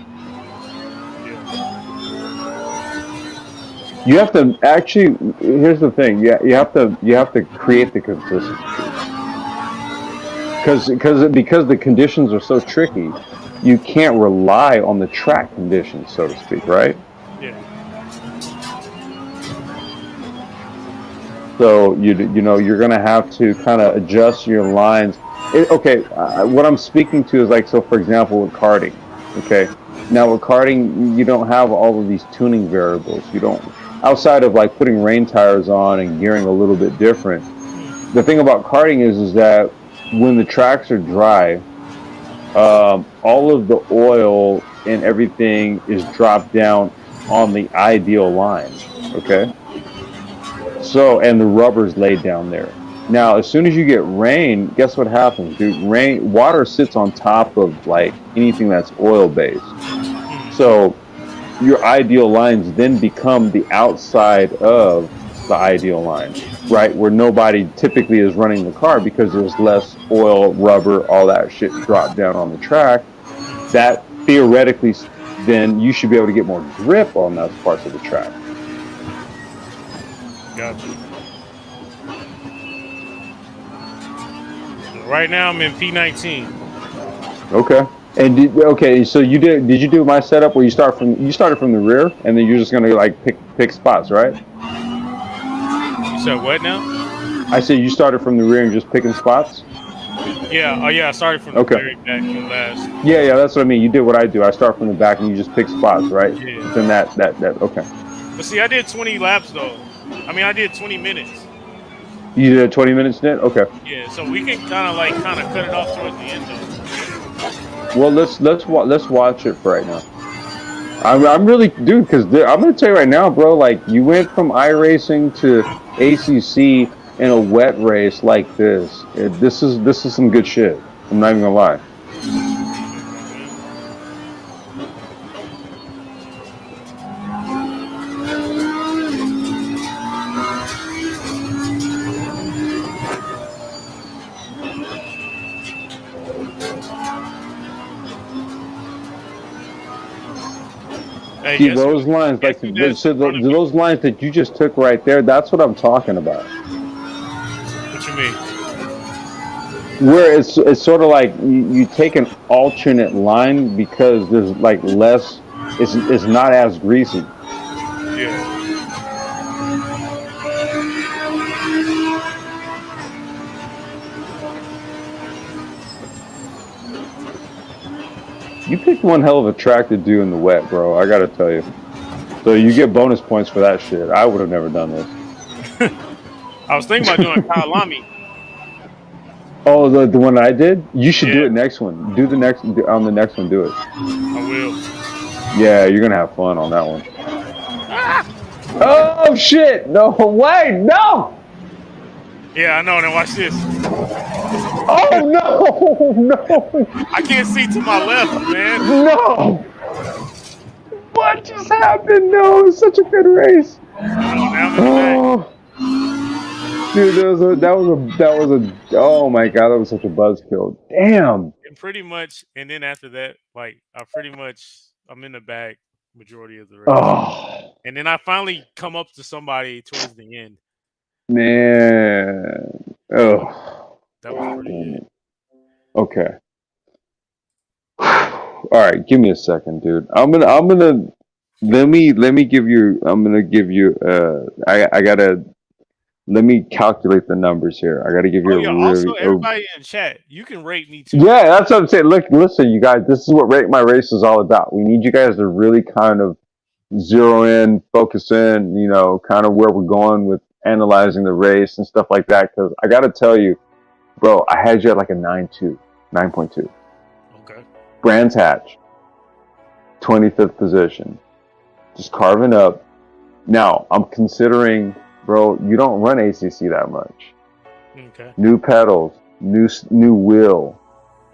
You have to actually. Here's the thing. You have to create the consistency. Because the conditions are so tricky, you can't rely on the track conditions, so to speak, right? Yeah. So you know you're gonna have to kind of adjust your lines. What I'm speaking to is like, so for example with karting. Okay, now with karting you don't have all of these tuning variables. You don't, outside of like putting rain tires on and gearing a little bit different. The thing about karting is that when the tracks are dry, all of the oil and everything is dropped down on the ideal line. Okay. So, and the rubber's laid down there. Now, as soon as you get rain, guess what happens, dude? Water sits on top of like anything that's oil based. So your ideal lines then become the outside of the ideal line, right? Where nobody typically is running the car because there's less oil, rubber, all that shit dropped down on the track. That theoretically, then you should be able to get more grip on those parts of the track. Gotcha. Right now I'm in P19. Okay. And so did you do my setup where you started from the rear and then you're just gonna like pick spots, right? You said what now? I said you started from the rear and just picking spots. Yeah. Oh yeah. I started from the very back from last. Yeah, that's what I mean. You did what I do. I start from the back and you just pick spots, right? Yeah. Then that okay. But see, I did 20 laps though. I mean, I did 20 minutes. You did 20 minutes, Ned? Okay. Yeah. So we can kind of cut it off towards the end though. Well, let's watch it for right now. I'm really, dude, because I'm gonna tell you right now, bro. Like you went from iRacing to ACC in a wet race like this. This is some good shit. I'm not even gonna lie. Hey, See those lines, like those lines that you just took right there. That's what I'm talking about. What you mean? Where it's sort of like you take an alternate line because there's like less. It's not as greasy. Yeah. You picked one hell of a track to do in the wet, bro. I gotta tell you. So you get bonus points for that shit. I would have never done this. I was thinking about doing Kyalami. Oh, the one I did? You should do it next one. Do the next on the next one. Do it. I will. Yeah, you're gonna have fun on that one. Oh shit! No way! No! Yeah, I know. Now watch this. Oh no! I can't see to my left, man. No! What just happened? No, it was such a good race. Oh, dude, that was a oh my god, that was such a buzzkill. Damn. And pretty much, and then after that, like I'm in the back majority of the race. Oh. And then I finally come up to somebody towards the end. Man. Oh. That was pretty good. Okay. All right, give me a second, dude. I'm gonna let me give you. I'm gonna give you. I gotta. Let me calculate the numbers here. I gotta give you also everybody in chat, you can rate me too. Yeah, that's what I'm saying. Look, listen, you guys. This is what Rate My Race is all about. We need you guys to really kind of zero in, focus in. You know, kind of where we're going with analyzing the race and stuff like that. Because I gotta tell you, bro, I had you at like a 9.2. Okay. Brands Hatch, 25th position. Just carving up. Now, I'm considering, bro, you don't run ACC that much. Okay. New pedals, new wheel,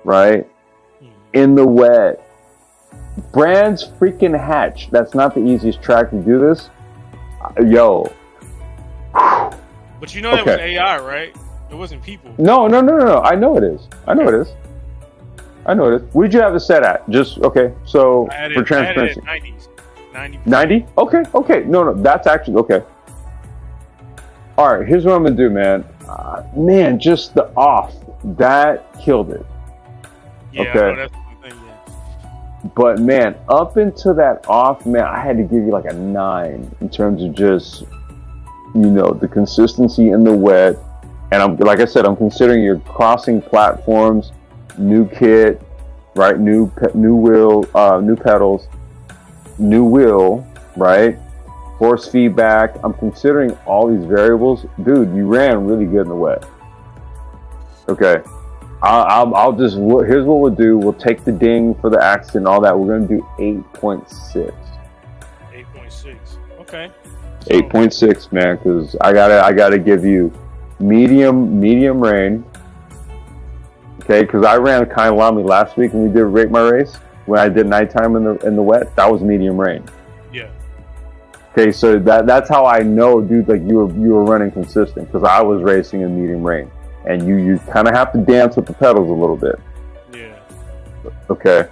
right? In the wet. Brands freaking Hatch. That's not the easiest track to do this. Yo. But you know that was AI, right? It wasn't people. No. I know it is. I know it is. What did you have it set at? Just, okay, so for transparency. 90? Okay. No, that's actually, okay. All right, here's what I'm going to do, man. Man, just the off. That killed it. Yeah, okay. I know that's the thing, yeah. But, man, up into that off, man, I had to give you like a 9 in terms of just, you know, the consistency in the wet. And like I said, I'm considering you're crossing platforms, new kit, right? New wheel, new pedals, new wheel, right? Force feedback. I'm considering all these variables. Dude, you ran really good in the wet. Okay. I'll just, here's what we'll do. We'll take the ding for the accident and all that. We're going to do 8.6. 8.6. Okay. 8.6, man, because I gotta give you medium rain. Okay, because I ran Kyalami last week when we did Rate My Race. When I did nighttime in the wet, that was medium rain. Yeah. Okay, so that's how I know, dude. Like you were running consistent because I was racing in medium rain, and you kind of have to dance with the pedals a little bit. Yeah. Okay,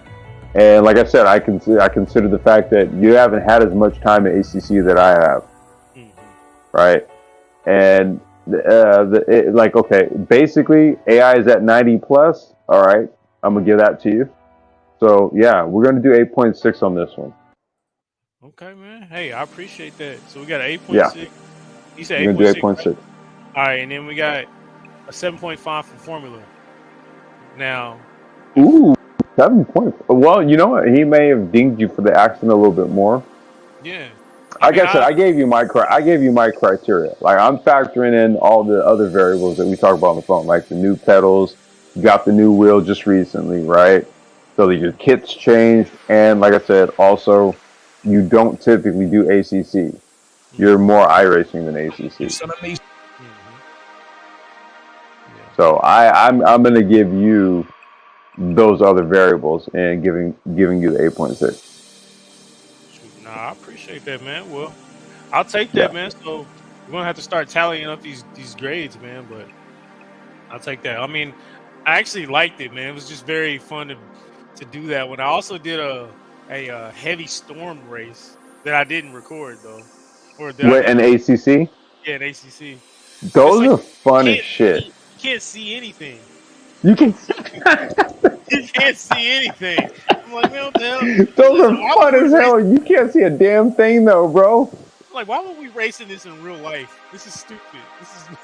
and like I said, I consider the fact that you haven't had as much time at ACC that I have, right? And okay, basically AI is at 90 plus. All right, I'm gonna give that to you. So yeah, we're gonna do 8.6 on this one. Okay, man. Hey, I appreciate that. So we got an 8.6. Yeah, You said we're gonna do 8.6, right? 8.6. All right, and then we got a 7.5 for Formula. Now, Ooh, 7 points. Well, you know what? He may have dinged you for the accident a little bit more. yeah. Like I said, I gave you my criteria. Like I'm factoring in all the other variables that we talk about on the phone, like the new pedals. You got the new wheel just recently, right? So your kit's changed, and like I said, also you don't typically do ACC. You're more iRacing than ACC. So I'm gonna give you those other variables and giving you the 8.6. Nah, I appreciate that, man. Well, I'll take that, man. So we're gonna have to start tallying up these grades, man. But I'll take that. I mean, I actually liked it, man. It was just very fun to do that one. I also did a heavy storm race that I didn't record though, or that What, an ACC? Yeah, an ACC. Those are fun as shit. You can't see anything. You can. You can't see anything. I'm like, man, what the hell? Those are fun as hell. You can't see a damn thing though, bro. I'm like, why would we racing this in real life? This is stupid.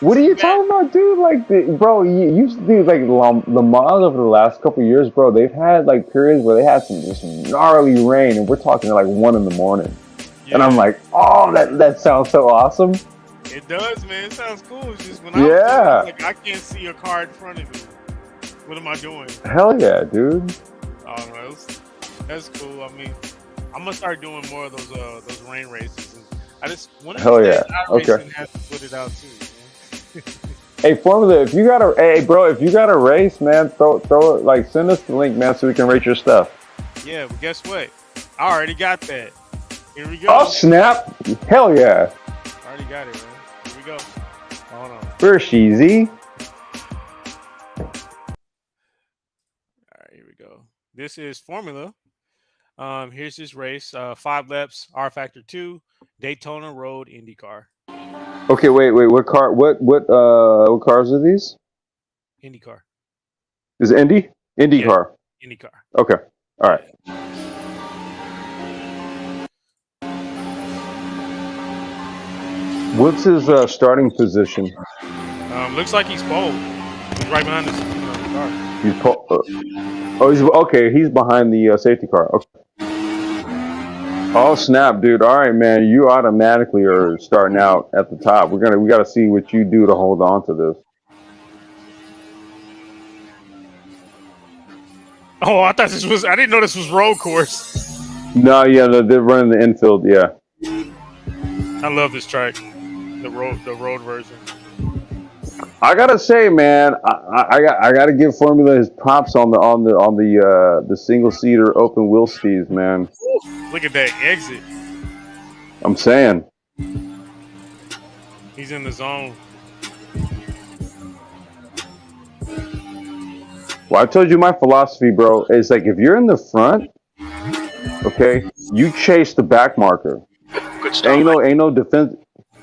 What are you talking about, dude? Like, bro, you used to do like Le Mans over the last couple of years, bro. They've had like periods where they had some just gnarly rain, and we're talking like 1 in the morning. Yeah. And I'm like, oh, that sounds so awesome. It does, man. It sounds cool. It's just when like I can't see a car in front of me. What am I doing? Hell yeah, dude. Oh no, that's cool. I mean, I'm gonna start doing more of those rain races. And I just hell yeah. Okay. Have to put it out too. Hey, Formula, if you got a race, man, throw it, like, send us the link, man, so we can rate your stuff. Yeah, but guess what? I already got that. Here we go. Oh snap! Hell yeah! I already got it, man. Here we go. Hold on. Where's Sheezy? This is Formula. Here's this race. 5 laps, R Factor 2, Daytona Road IndyCar. Okay, wait. What car? What cars are these? IndyCar. Is it Indy? IndyCar. Yeah, IndyCar. Okay. All right. What's his starting position? Looks like he's pole. He's right behind the car. He's pole. He's behind the safety car. Okay. Oh snap, dude! All right, man. You automatically are starting out at the top. We got to see what you do to hold on to this. Oh, I thought this was. I didn't know this was road course. No, yeah, they're running the infield. Yeah. I love this track. The road version. I gotta say, man, I gotta give Formula his props on the single seater open wheel skis, man. Look at that exit. I'm saying. He's in the zone. Well, I told you my philosophy, bro. It's like if you're in the front, okay, you chase the back marker. Good start, ain't no defense.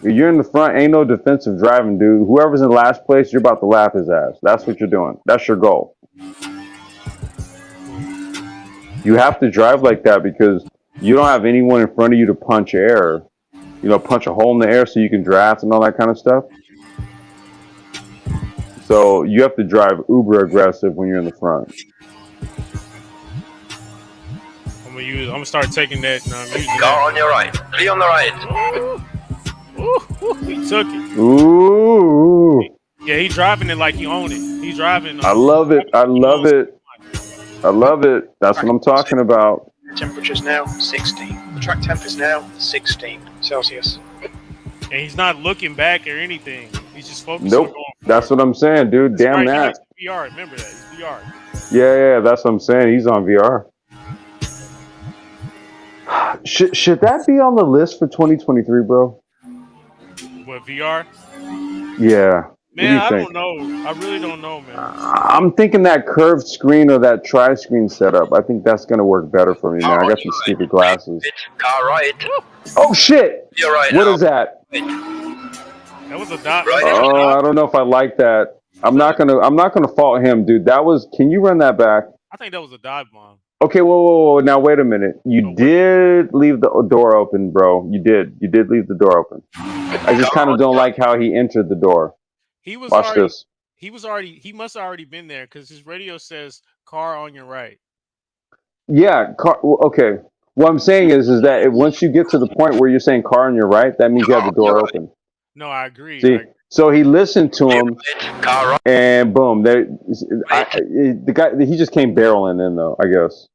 If you're in the front, ain't no defensive driving, dude. Whoever's in last place, you're about to lap his ass. That's what you're doing. That's your goal. You have to drive like that because you don't have anyone in front of you to punch air. You know, punch a hole in the air so you can draft and all that kind of stuff. So you have to drive uber aggressive when you're in the front. I'm gonna start taking that. Car on your right. 3 on the right. Ooh, he took it. Ooh. Yeah, he's driving it like he owned it. He's driving. I love it. I love it. I love it. That's what I'm talking about. Temperature's now 16. The track temp is now 16 Celsius. And he's not looking back or anything. He's just focused nope. on going forward. That's what I'm saying, dude. That's damn that. VR. Remember that. It's VR. Yeah. That's what I'm saying. He's on VR. Should that be on the list for 2023, bro? What, VR? Yeah. Man, I don't know. I really don't know, man. I'm thinking that curved screen or that tri-screen setup. I think that's going to work better for me, man. I got these stupid glasses. Car right. Oh, shit. You're right. What is that? That was a dot. Oh, I don't know if I like that. I'm not gonna fault him, dude. That was. Can you run that back? I think that was a dive bomb. Okay, whoa. Now wait a minute. You did leave the door open, bro. You did. You did leave the door open. I just kind of don't like how he entered the door. He was Watch already. this. He must have already been there because his radio says car on your right. Yeah. Okay. What I'm saying is that once you get to the point where you're saying car on your right, that means you have the door open. No, I agree. See, so he listened to him, and boom, the guy he just came barreling in though, I guess.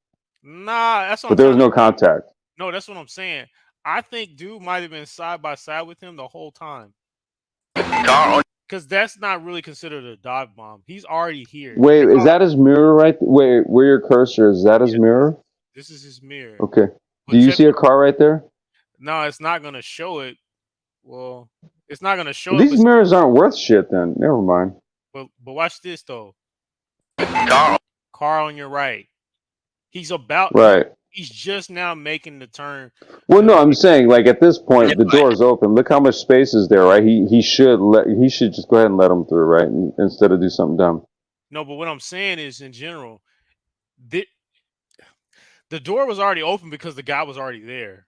Nah, that's what. But there was no contact. No, that's what I'm saying. I think dude might have been side by side with him the whole time. Because that's not really considered a dive bomb. He's already here. Wait, is that his mirror right? Wait, where your cursor is that his mirror? This is his mirror. Okay. Do you see a car right there? No, it's not gonna show it. Well, it's not gonna show it. These mirrors aren't worth shit then. Never mind. But watch this though. Car on your right. He's about right. He's just now making the turn. Well, no, I'm saying like at this point the door is open. Look how much space is there, right? He should just go ahead and let him through, right? Instead of do something dumb. No, but what I'm saying is in general, the door was already open because the guy was already there.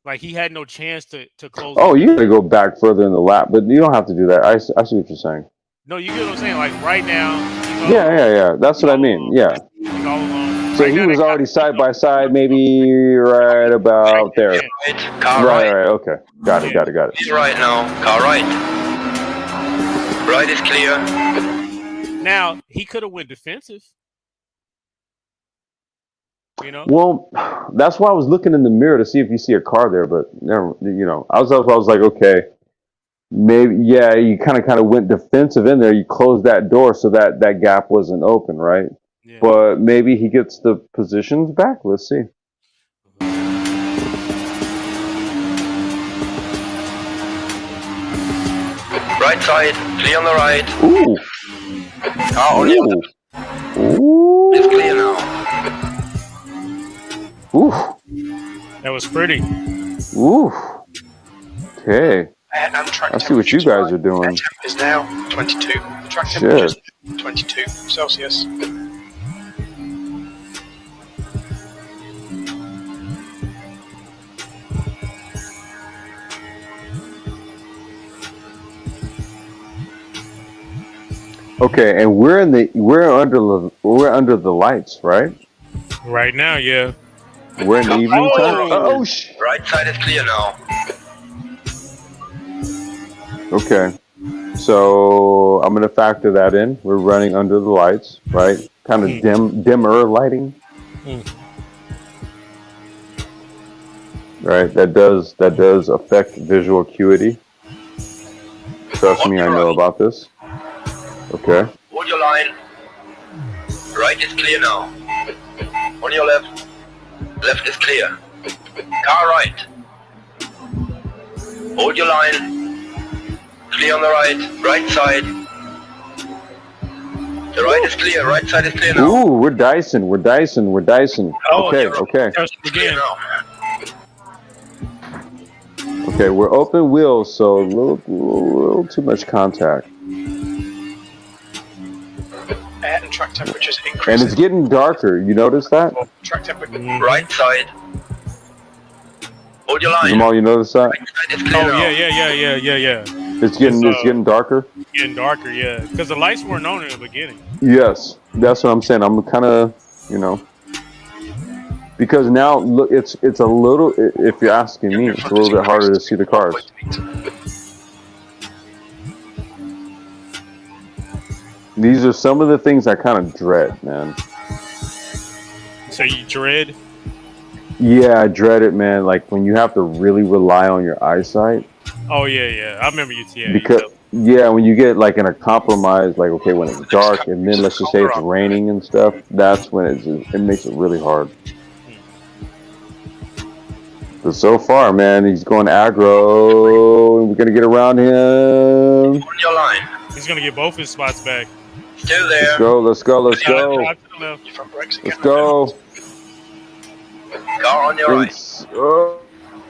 Like he had no chance to close. Oh, you gotta go back further in the lap, but you don't have to do that. I see what you're saying. No, you get what I'm saying. Like right now. Yeah. That's what I mean. Yeah. So he was already side by side, maybe right about there. Right. Okay. Got it. He's right now. Car right. Right is clear. Now he could have went defensive. You know. Well, that's why I was looking in the mirror to see if you see a car there, but never. I was like, okay, maybe, yeah. You kind of went defensive in there. You closed that door so that gap wasn't open, right? Yeah. But maybe he gets the positions back. Let's see. Right side, clear on the right. Ooh. Ooh. It's clear now. Ooh. That was pretty. Ooh. Okay. I see what you guys are doing. Temp is now 22. The track temperature is 22 Celsius. Okay, and we're under the lights, right? Right now, yeah. We're in the evening time. Oh, right side is clear now. Okay, so I'm gonna factor that in. We're running under the lights, right? Kind of dimmer lighting. Right, that does affect visual acuity. Trust me, I know about this. Okay. Hold your line. Right is clear now. On your left. Left is clear. Car right. Hold your line. Clear on the right. Right side. The right is clear. Right side is clear now. Ooh, we're dicing. Oh, okay. Again. Okay, we're open wheels, so a little too much contact. Air and track temperatures increasing. And it's getting darker. You notice that? Track temperature. Right side. Hold your line. Jamal, you notice that? Right side is clear now. Yeah. It's getting darker. Getting darker, yeah. Because the lights weren't on in the beginning. Yes, that's what I'm saying. I'm kind of, because now look, it's a little. If you're asking me, it's a little bit harder to see the cars. These are some of the things I kind of dread, man. So you dread? Yeah, I dread it, man. Like when you have to really rely on your eyesight. Oh yeah. I remember you. Yeah. Because when you get like in a compromise, like okay, when it's dark and then let's just say it's raining and stuff, that's when it makes it really hard. But so far, man, he's going aggro. We're gonna get around him. On your line. He's gonna get both his spots back. Still there. Let's go. Let's go. Car on your right.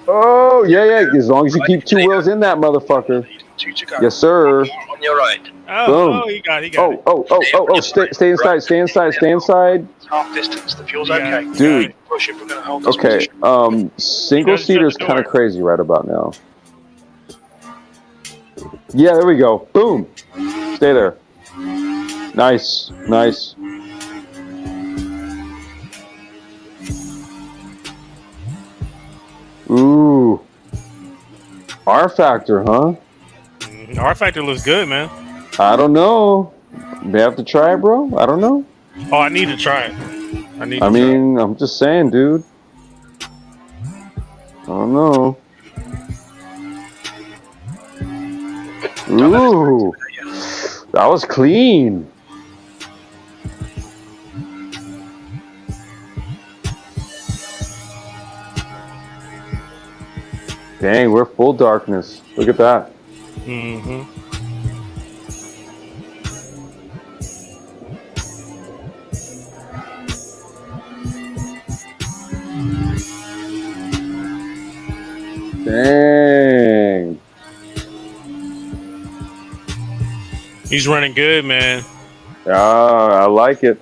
Oh, yeah. As long as you keep two wheels in that motherfucker. 2 to go. Yes, sir. On your right. Oh, he got it. Oh. Stay inside. Half distance. The fuel's Yeah. okay. Dude. Push it. We're going to hold this Okay. position. Single He doesn't shut seater is the kind of door. crazy right about now. Yeah, there we go. Boom. Stay there. Nice. Ooh. R factor, huh? R factor looks good, man. I don't know. May have to try it, bro. I don't know. Oh, I need to try it. I mean, I'm just saying, dude. I don't know. Ooh. That was clean. Dang, we're full darkness. Look at that. Mm-hmm. Dang. He's running good, man. I like it.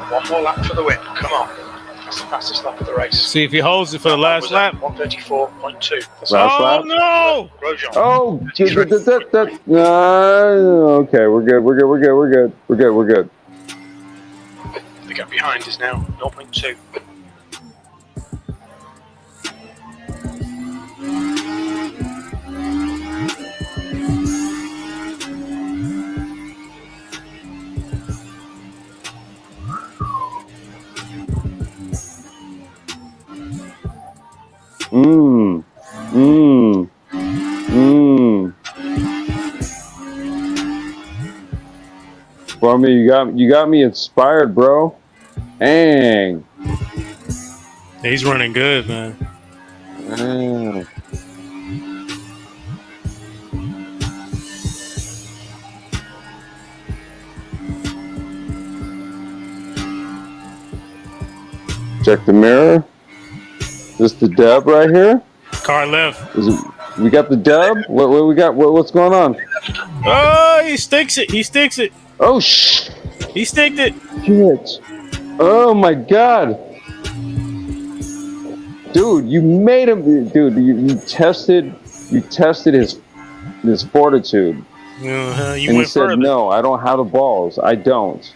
One more lap for the win. Come on. That's the fastest lap of the race. See if he holds it for the last lap. 134.2. Last lap? No! Grosjean. Oh, okay, we're good. The gap behind is now 0.2. Well, I mean, you got me inspired, bro. Dang. He's running good, man. Dang. Check the mirror. This the dub right here? Car left. Is it, we got the dub? What we got? What's going on? Oh, he sticks it. Oh, He sticked it. shit. Oh, my God. Dude, you made him. Dude, you tested his fortitude. You And he went said, further. no, I don't have the balls. I don't.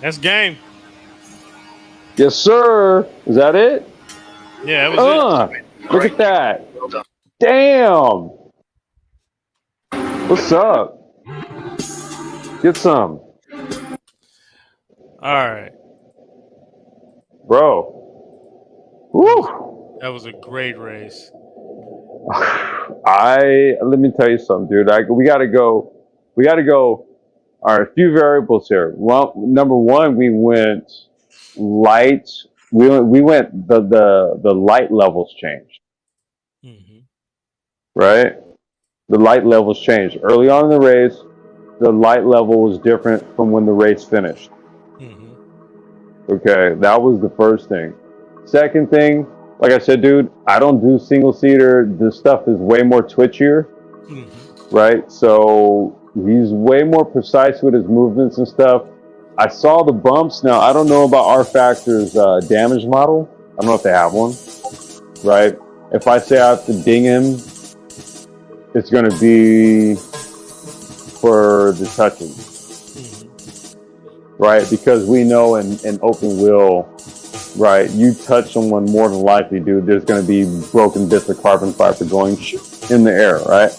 That's game. Yes, sir. Is that it? Yeah, that was it. Look at that. Well done. Damn. What's up? Get some. All right. Bro. Woo. That was a great race. Let me tell you something, dude. We gotta go. All right, a few variables here. Well, number one, we went light. We went the light levels changed. Mm-hmm. Right? The light levels changed. Early on in the race, the light level was different from when the race finished. Mm-hmm. Okay, that was the first thing. Second thing, like I said, dude, I don't do single seater. This stuff is way more twitchier, right? So he's way more precise with his movements and stuff. I saw the bumps. Now, I don't know about R Factor's damage model. I don't know if they have one, right? If I say I have to ding him, it's going to be for the touching, right? Because we know in open wheel, right, you touch someone, more than likely, dude, there's going to be broken bits of carbon fiber going in the air, right?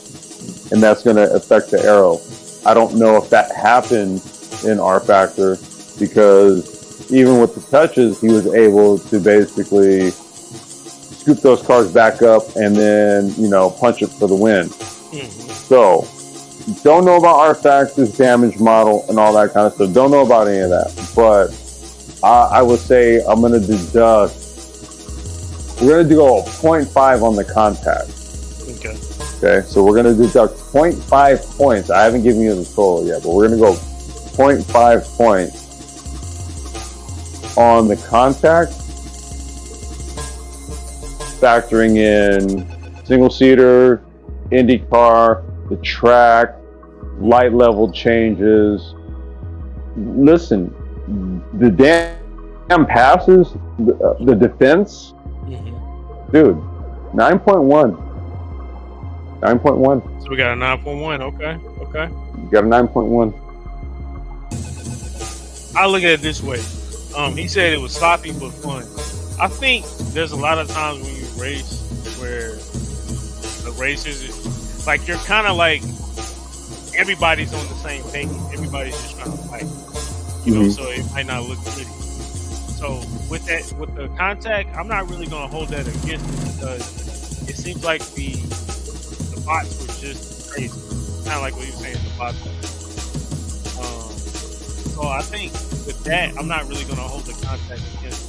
And that's going to affect the aero. I don't know if that happened in R Factor, because even with the touches, he was able to basically scoop those cars back up and then, punch it for the win. So, don't know about R Factor's damage model and all that kind of stuff. Don't know about any of that. But I would say I'm going to deduct. We're going to go a 0.5 on the contact. Okay. Okay, so we're going to deduct 0.5 points. I haven't given you the total yet, but we're going to go 0.5 points on the contact, factoring in single-seater, IndyCar, the track, light level changes. Listen, the damn passes, the defense, dude, 9.1. 9.1. So we got a 9.1. Okay. You got a 9.1. I look at it this way. He said it was sloppy but fun. I think there's a lot of times when you race where the races is like you're kind of like everybody's on the same page. Everybody's just trying to fight, you know. So it might not look pretty. So with the contact, I'm not really gonna hold that against it because it seems like the bots were just crazy. Kind of like what you were saying, the bots. So I think with that, I'm not really gonna hold the contact against it.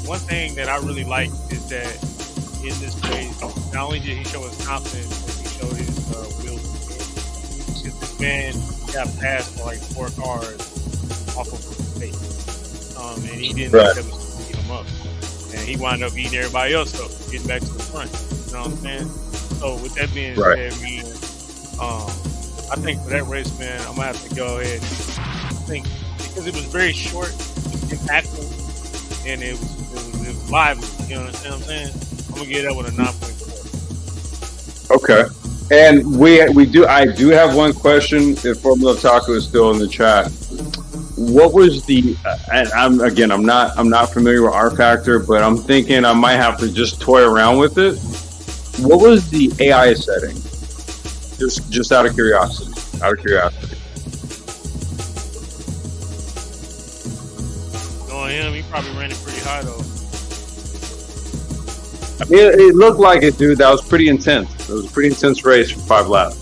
One thing that I really like is that in this race, not only did he show his confidence, but he showed his wheels. Because this man got passed for like 4 cars off of his face, and he didn't think that was going to beat him up, and he wound up beating everybody else up, getting back to the front. You know what I'm saying? So with that being said, man, I think for that race, man, I'm gonna have to go ahead. I think because it was very short, impactful, and it was lively. You understand what I'm saying? I'm gonna get that with a 9.4. Okay. And I do have one question. If Formula Taco is still in the chat, what was the? And I'm not familiar with R Factor, but I'm thinking I might have to just toy around with it. What was the AI setting? Just out of curiosity. Knowing him, he probably ran it pretty high though. I mean, it looked like it, dude. That was pretty intense. It was a pretty intense race for 5 laps.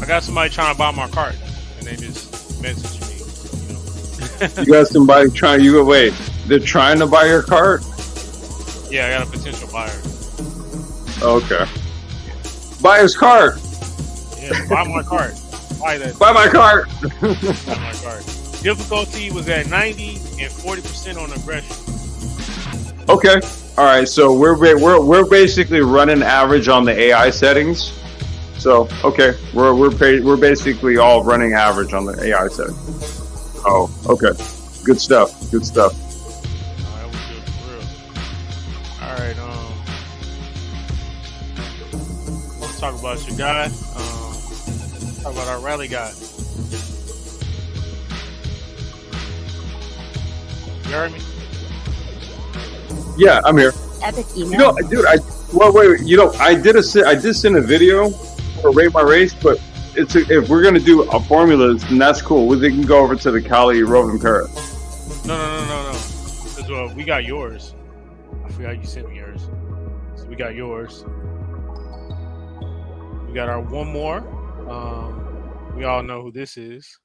I got somebody trying to buy my cart, and they just messaged me. So, You got somebody trying. They're trying to buy your cart? Yeah, I got a potential buyer. Okay. Buy his cart. Yeah, buy my cart. Buy my cart. Buy my cart. Difficulty was at 90 and 40% on aggression. Okay. All right. So we're basically running average on the AI settings. So okay, we're basically all running average on the AI settings. Oh, okay. Good stuff. Alright, we're good for real. Alright, let's talk about your guy. Talk about our rally guy. You heard me? Yeah, I'm here. Epic email. You know, dude, I did send a video for Rate My Race, but if we're gonna do a formulas, then that's cool. We can go over to the Cali Roving Paris. No. Because we got yours. I forgot you sent me yours. So we got yours. We got our one more. We all know who this is.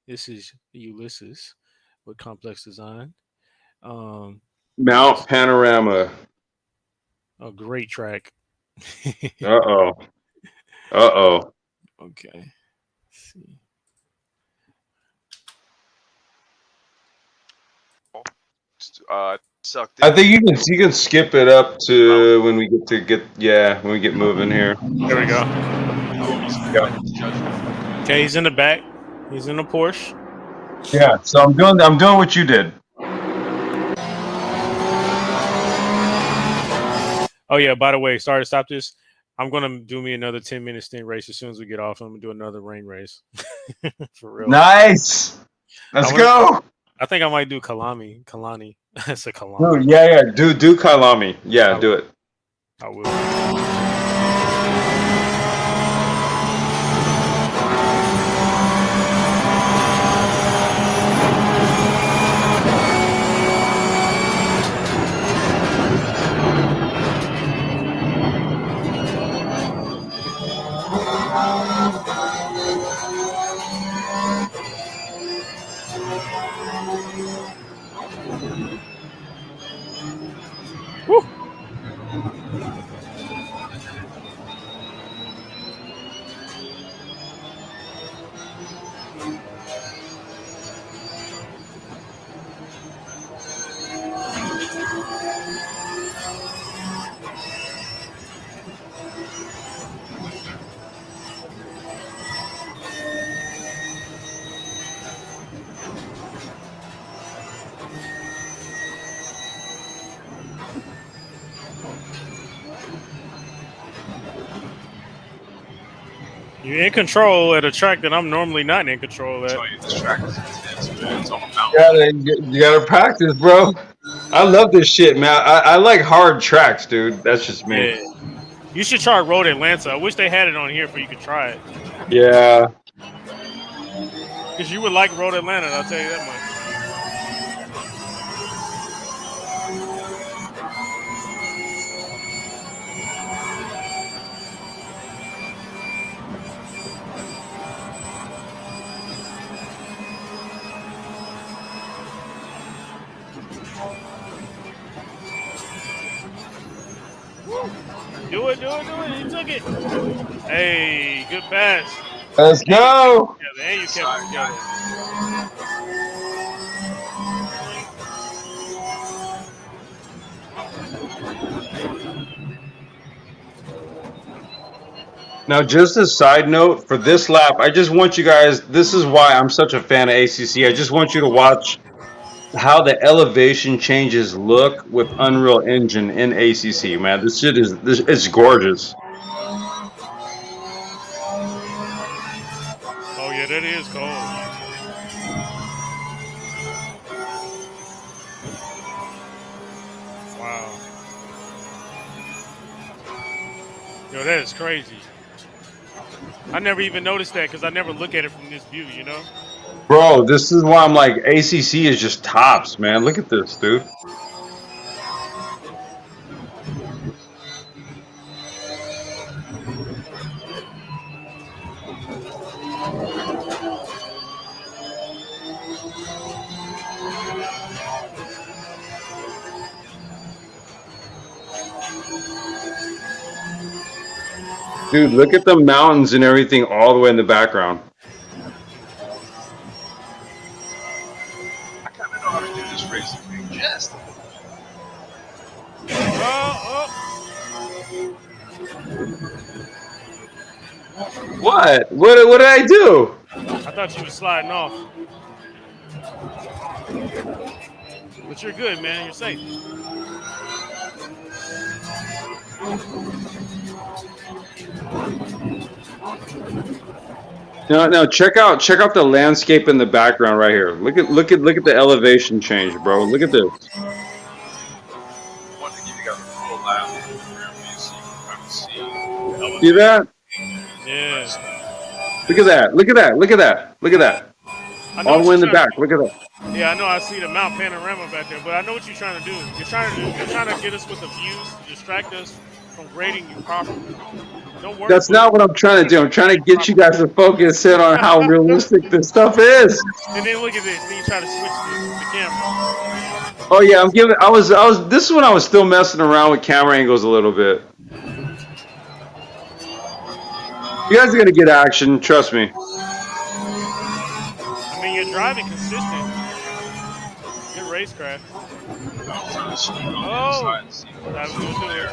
This is Ulysses with Complex Design. Mount Panorama. A great track. Uh-oh. Okay. Let's see. I think you can skip it up to when we get moving here. There we go. Okay, he's in the back. He's in the Porsche. Yeah, so I'm doing what you did. Oh yeah, by the way, sorry to stop this. I'm gonna do me another 10-minute stint race as soon as we get off. I'm gonna do another rain race. For real. Nice. Let's go. I think I might do Kalani. That's a Kalani. Dude, yeah. Do Kailami. Yeah, do it. I will. You're in control at a track that I'm normally not in control at. tell you, this track is intense, man. It's on a mountain. You gotta practice, bro. I love this shit, man. I like hard tracks, dude. That's just me. Yeah. You should try Road Atlanta. I wish they had it on here for you could try it. Yeah. Because you would like Road Atlanta, I'll tell you that much. Do it. You took it. Hey, good pass. Let's go. And you kept it together. Now, just a side note for this lap, I just want you guys, this is why I'm such a fan of ACC. I just want you to watch how the elevation changes look with Unreal Engine in ACC, man. This shit is, it's gorgeous. Oh, yeah, that is cold. Wow. Yo, that is crazy. I never even noticed that because I never look at it from this view, you know? Bro, this is why I'm like, ACC is just tops, man. Look at this, dude. Dude, look at the mountains and everything all the way in the background. I kind of know how to do this racing thing. Just. What? What did I do? I thought you were sliding off. But you're good, man. You're safe. No, check out the landscape in the background right here. Look at the elevation change, bro. Look at this. I want to give you guys a full lap. See that? Yeah. Look at that. Look at that. Look at that. Look at that. All the way in the back. Look at that. Yeah, I know. I see the Mount Panorama back there, but I know what you're trying to do. You're trying to get us with the views to distract us from grading you properly. Don't worry. That's not what I'm trying to do. I'm trying to get you guys to focus in on how realistic this stuff is. And then look at this. Then you try to switch the camera. Oh yeah, this is when I was still messing around with camera angles a little bit. You guys are gonna get action, trust me. I mean, you're driving consistent. Good racecraft. Oh, that was good there.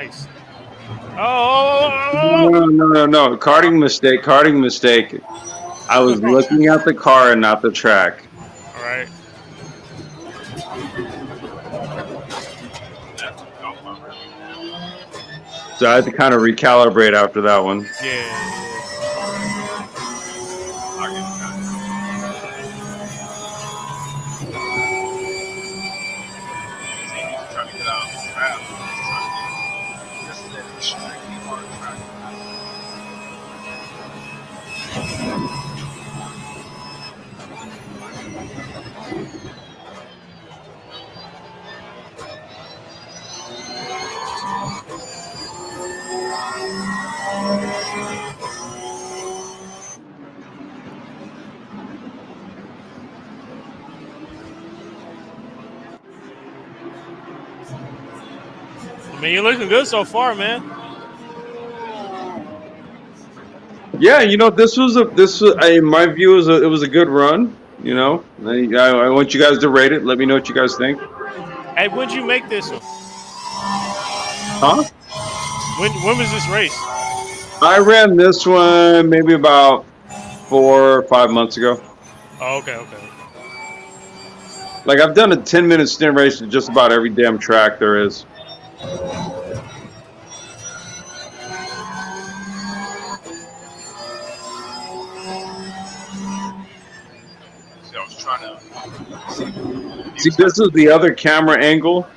Nice. Oh. No. Karting mistake. I was looking at the car and not the track. All right. So I had to kind of recalibrate after that one. Yeah. Trying to get out of the crowd. Just let it strictly hard track. I mean, you're looking good so far, man. Yeah, you know, this was in my view, it was a good run. You know, I want you guys to rate it. Let me know what you guys think. Hey, when'd you make this one? Huh? When was this race? I ran this one maybe about 4 or 5 months ago. Oh, okay. Like, I've done a 10-minute stint race at just about every damn track there is. See, this is the other camera angle.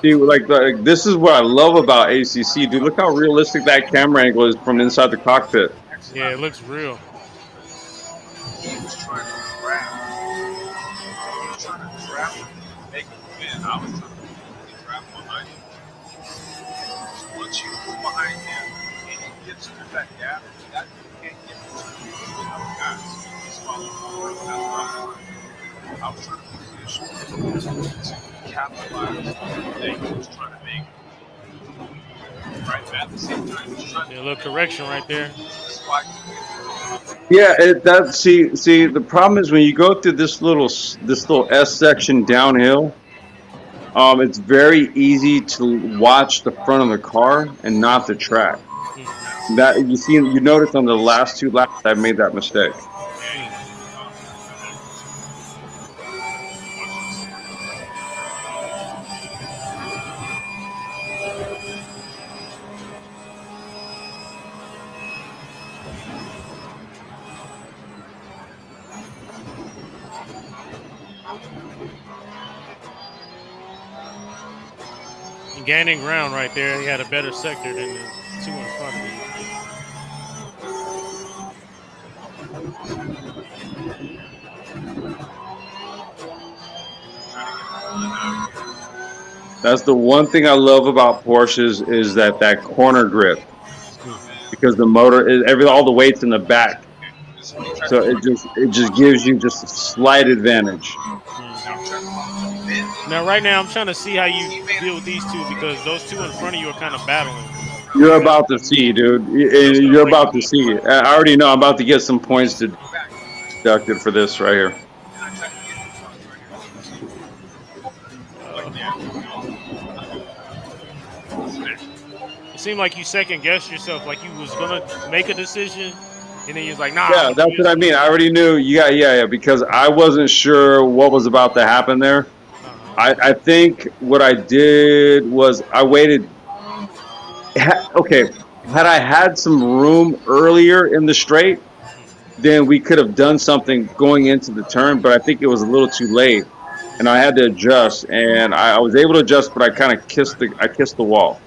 See, like this is what I love about ACC, dude. Look how realistic that camera angle is from inside the cockpit. Yeah, it looks real. He was trying to grab. He was trying to trap him, make him win. I was trying to trap behind him. So once you move behind him and he gets through that gap, that you can't get through the other guys. He's following through. That's what I was trying to position to capitalize on the thing he was trying to make. Right, but at the same time, he's trying Yeah, a little correction right there. Yeah, see, the problem is when you go through this little S section downhill, it's very easy to watch the front of the car and not the track. That you notice on the last 2 laps I made that mistake. Gaining ground right there. He had a better sector than the 2 in front of him. That's the one thing I love about Porsches is that corner grip, because the motor is all the weight's in the back, so it just gives you just a slight advantage. Now, right now, I'm trying to see how you deal with these two because those 2 in front of you are kind of battling. You're about to see, dude. You're about to see. I already know. I'm about to get some points deducted for this right here. It seemed like you second guessed yourself, like you was gonna make a decision, and then you was like, "Nah." Yeah, that's what I mean. I already knew. Yeah, because I wasn't sure what was about to happen there. I think what I did was I waited. Okay, had I had some room earlier in the straight, then we could have done something going into the turn. But I think it was a little too late, and I had to adjust. And I was able to adjust, but I kind of kissed the wall.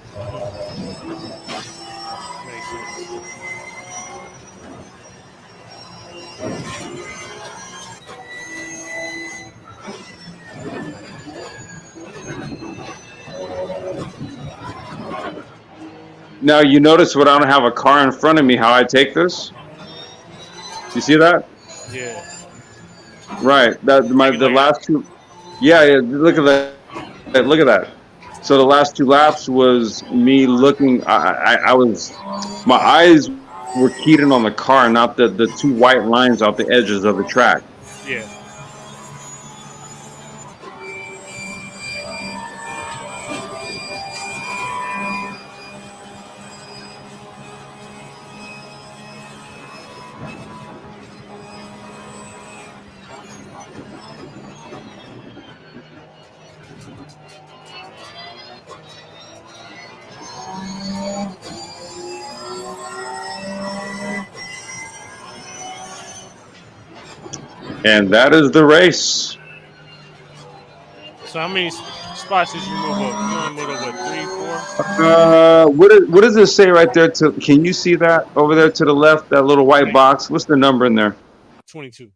Now you notice when I don't have a car in front of me, how I take this. You see that? Yeah. Right. The last 2. Yeah. Look at that. Look at that. So the last 2 laps was me looking. My eyes were keyed in on the car, not the 2 white lines off the edges of the track. Yeah. And that is the race. So how many spots did you move up? You only moved up what, 3, 4? What does it say right there? Can you see that over there to the left? That little white box. What's the number in there? 22.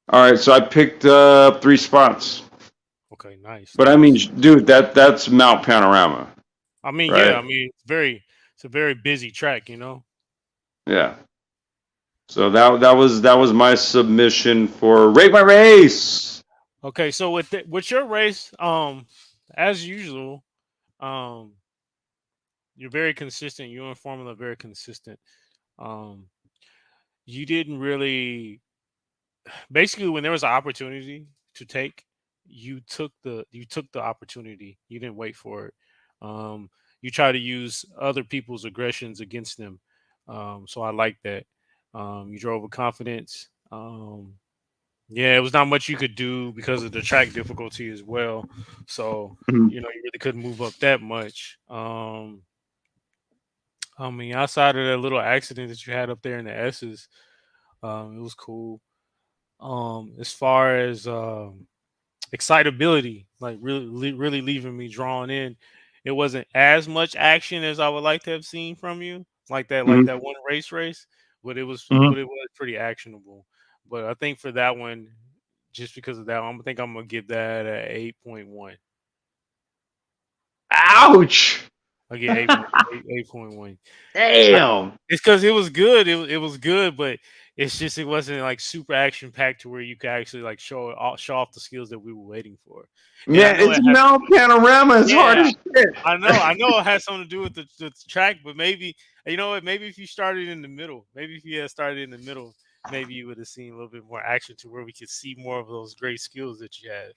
All right, so I picked up 3 spots. Okay, nice. But I mean, dude, that's Mount Panorama. I mean, right? yeah, I mean, it's a very busy track, you know. Yeah. So that was my submission for Rate My Race. Okay, so with your race, as usual, you're very consistent. You and Formula are very consistent. You didn't really, basically, when there was an opportunity to take, you took the opportunity. You didn't wait for it. You try to use other people's aggressions against them. So I like that. You drove with confidence. Yeah, it was not much you could do because of the track difficulty as well. So Mhm. you really couldn't move up that much. I mean, outside of that little accident that you had up there in the S's, it was cool. As far as excitability, like really leaving me drawn in, it wasn't as much action as I would like to have seen from you, like Mhm. that one race, but Mhm. it was pretty actionable. But I think for that one, just because of that, I think I'm gonna give that a 8.1. Ouch! I get 8.1. Damn. It's because it was good. It was good, but it's just it wasn't like super action packed to where you could actually like show off the skills that we were waiting for. And I Man, know it's it has, Mount Panorama. It's hard yeah, as shit. I know it has something to do with the track, but maybe you know what? Maybe if you started in the middle, maybe if you had started in the middle, maybe you would have seen a little bit more action to where we could see more of those great skills that you had.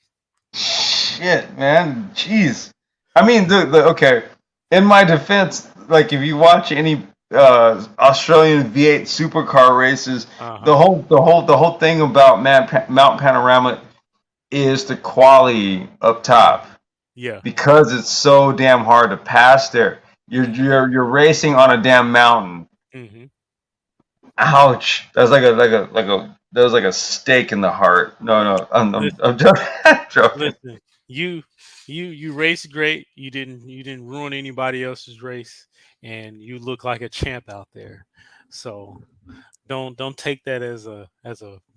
Shit, man. Jeez. I mean, okay. In my defense, like if you watch any Australian V8 supercar races, Uh the huh. whole thing about Mount Panorama is the quality up top Yeah. because it's so damn hard to pass there. Mm-hmm. You're racing on a damn mountain. Mm-hmm. Ouch. That's that was like a stake in the heart. No, I'm joking. Joking. Listen, you you raced great. You didn't ruin anybody else's race, and you look like a champ out there. So don't take that as a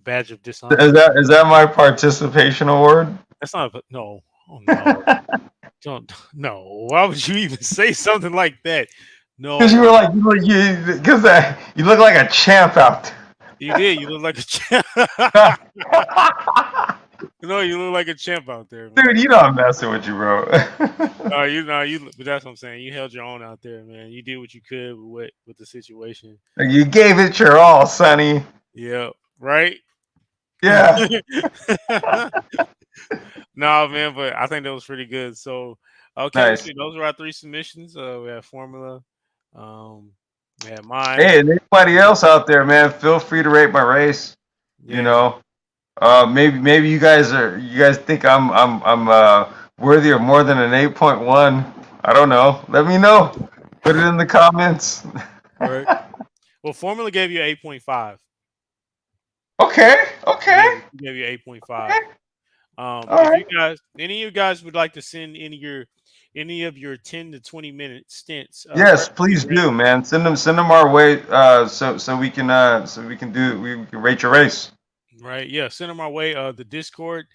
badge of dishonor. Is that my participation award? That's not no. Oh no. Don't no. Why would you even say something like that? Because you were No. like you look like a champ out You did. You look like a champ. there. No, you look like a champ out there, Dude, man. you know I'm messing with you, bro. No, you know you. But that's what I'm saying. You held your own out there, man. You did what you could with the situation. You gave it your all, Sonny. Yeah. Right. Yeah. No, man, but I think that was pretty good. So, okay, let's Nice. see. Those were our 3 submissions. We had Formula. We had mine. Hey, and anybody else out there, man, feel free to rate my race. You Yeah. know, maybe you guys think I'm worthy of more than an 8.1. I don't know. Let me know. Put it in the comments. Right. Well, Formula gave you 8.5. Okay. He gave you 8.5. Okay. All If right. any of you guys would like to send any of your 10 to 20-minute stints, Yes, please do, man. Send them our way, so we can rate your race. right? Yeah, send them our way. The Discord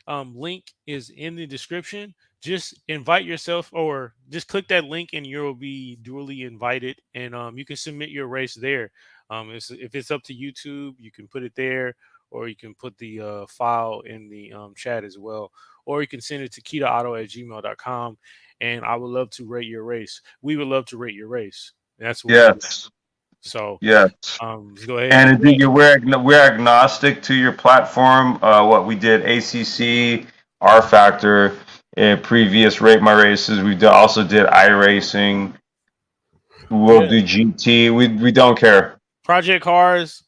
link is in the description. Just invite yourself, or just click that link, and you'll be duly invited. And you can submit your race there. If it's up to YouTube, you can put it there, or you can put the file in the chat as well, or you can send it to keitaauto@gmail.com. And I would love to rate your race. We would love to rate your race. That's what we do. Yes. So Yes. just go ahead And and do that. we're agnostic to your platform. What we did, ACC, R Factor, previous Rate My Races. Also did iRacing. We'll do GT. We don't care. Project cars.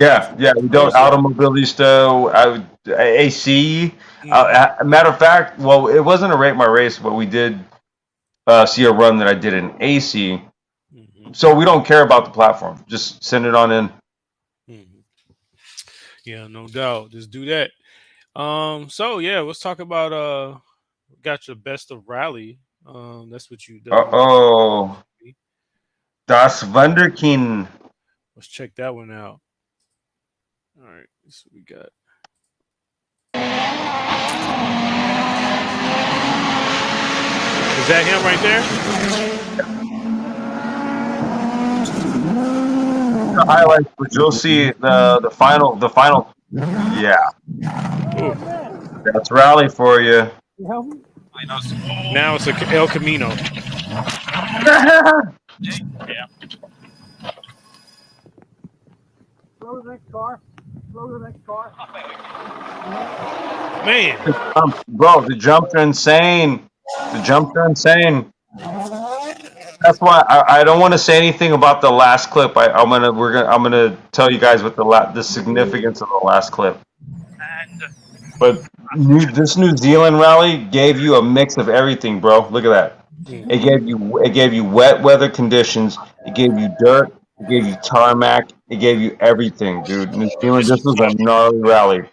Yeah. We don't automobilista. AC. Matter of fact, well, it wasn't a Rate My Race, but we did see a run that I did in AC. Mhm. So we don't care about the platform. Just send it on in. Mhm. Yeah, no doubt. Just do that. So yeah, let's talk about got your best of rally. That's what you Oh, Das Wunderkind. let's check that one out. All right, so we got is that him right there? The highlights, but you'll see the final. Yeah, Ooh. that's rally for you. Now it's a El Camino. Yeah. Slow the next car. Slow the next car. Man, Bro, the jumps are insane. That's why I don't want to say anything about the last clip. I'm gonna tell you guys what the significance of the last clip. But this New Zealand rally gave you a mix of everything, bro. Look at that. It gave you wet weather conditions. It gave you dirt. It gave you tarmac. It gave you everything, dude. New Zealand, this was a gnarly rally.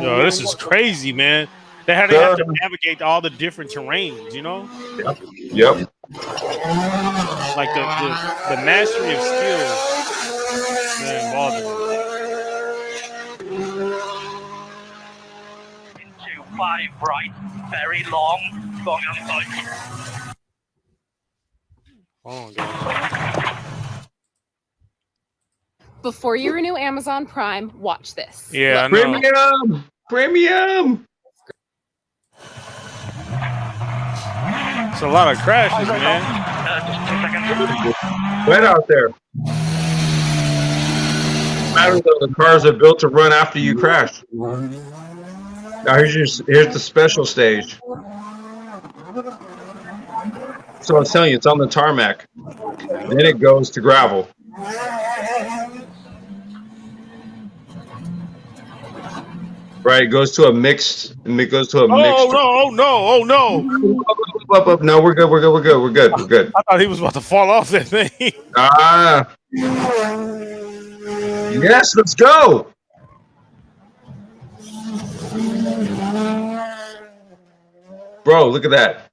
yo, this is crazy, man. They have to navigate all the different terrains, you know? Yep. Like the mastery of skills that involved in it. Into 5 right, very long outside. Hold on, guys. Before you renew Amazon Prime, watch this. Yeah, I know. Premium. It's a lot of crashes, man. Wet out there. Matters though, the cars are built to run after you crash. Now here's the special stage. So I was telling you, it's on the tarmac. Then it goes to gravel. Right, it goes to a mixed. Oh no! No, we're good. I thought he was about to fall off that thing. Yes, let's go. Bro, look at that.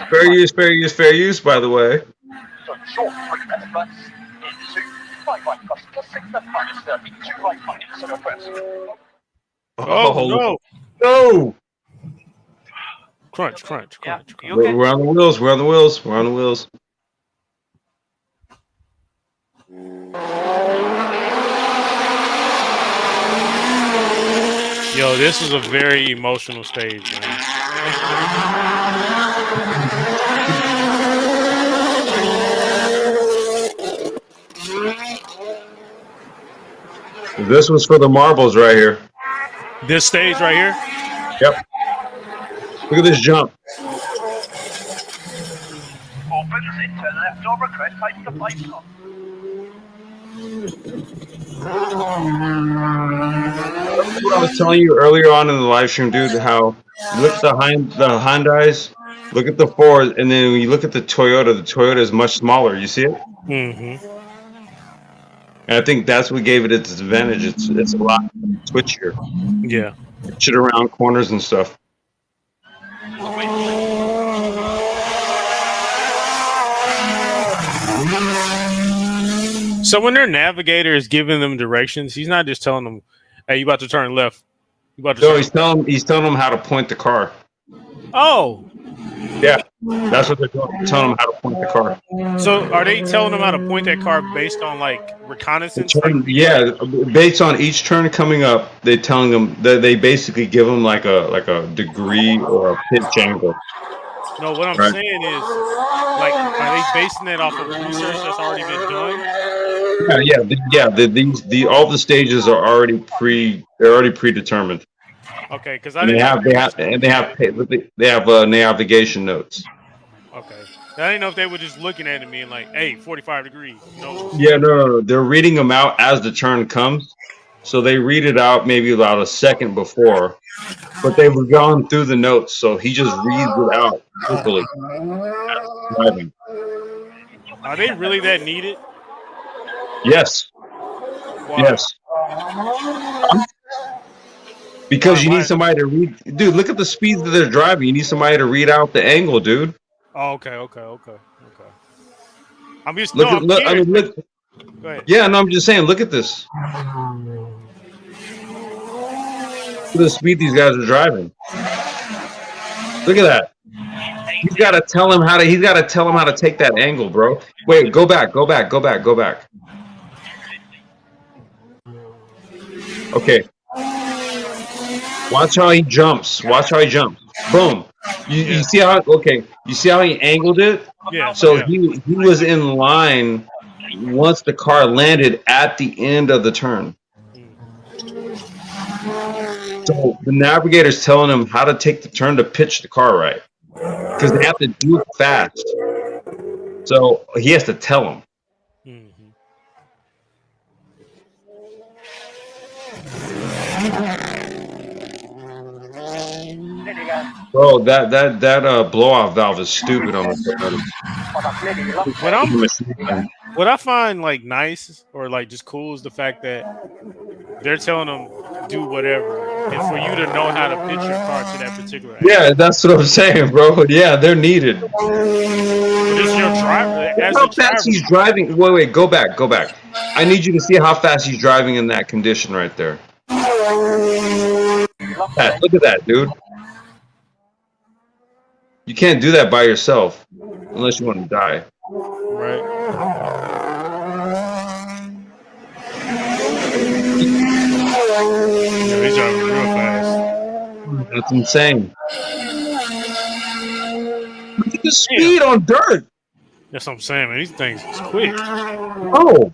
Fair use, by the way. Oh, no! Crunch. Yeah, you okay? We're on the wheels. Yo, this is a very emotional stage, man. This was for the marbles right here. This stage right here? Yep. Look at this jump. Opens into left over, correct side of the pipe. What I was telling you earlier on in the live stream, dude, how look at the Hyundais, look at the Ford, and then when you look at the Toyota is much smaller. You see it? Mm-hmm. And I think that's what gave it its advantage. It's a lot twitchier. Yeah. Shit around corners and stuff. So when their navigator is giving them directions, he's not just telling them, "Hey, you about to turn left." He's telling them how to point the car. Oh. Yeah, that's what they're telling them, how to point the car. So are they telling them how to point that car based on like reconnaissance? Yeah, based on each turn coming up, they're telling them that they basically give them like a degree or a pitch angle. No, what I'm saying is, like, are they basing that off of research that's already been done? Yeah. All the stages are already predetermined. Okay, because they have navigation notes. Okay, I didn't know if they were just looking at me and like, "Hey, 45 degrees." No. Yeah, no. They're reading them out as the turn comes, so they read it out maybe about a second before, but they were gone through the notes, so he just reads it out vocally. Driving. Are they really that needed? Yes. Why? Yes. Because you Why? need somebody to read. Dude, look at the speeds that they're driving. You need somebody to read out the angle, dude. Oh, okay. I'm just Look no. at I'm look. I curious. mean, look. Go ahead. Yeah, no, I'm just saying. Look at this. Look at the speed these guys are driving. Look at that. He's got to tell him how to. He's got to tell him how to take that angle, bro. Wait, go back. Okay. Watch how he jumps. Boom. You see how? Okay. You see how he angled it? Yeah. So he was in line once the car landed at the end of the turn. So the navigator's telling him how to take the turn to pitch the car right, because they have to do it fast. So he has to tell him. Bro, that blow-off valve is stupid on the What I find like nice or like just cool is the fact that they're telling them do whatever, and for you to know how to pitch your car to that particular angle. Yeah, that's what I'm saying, bro. Yeah, they're needed. But it's your driver. How fast he's driving? Wait, go back. I need you to see how fast he's driving in that condition right there. Look at that, dude. You can't do that by yourself unless you want to die. Right. Yeah, he's driving real fast. That's insane. Look at the speed on dirt. That's what I'm saying, man. These things is quick. Oh,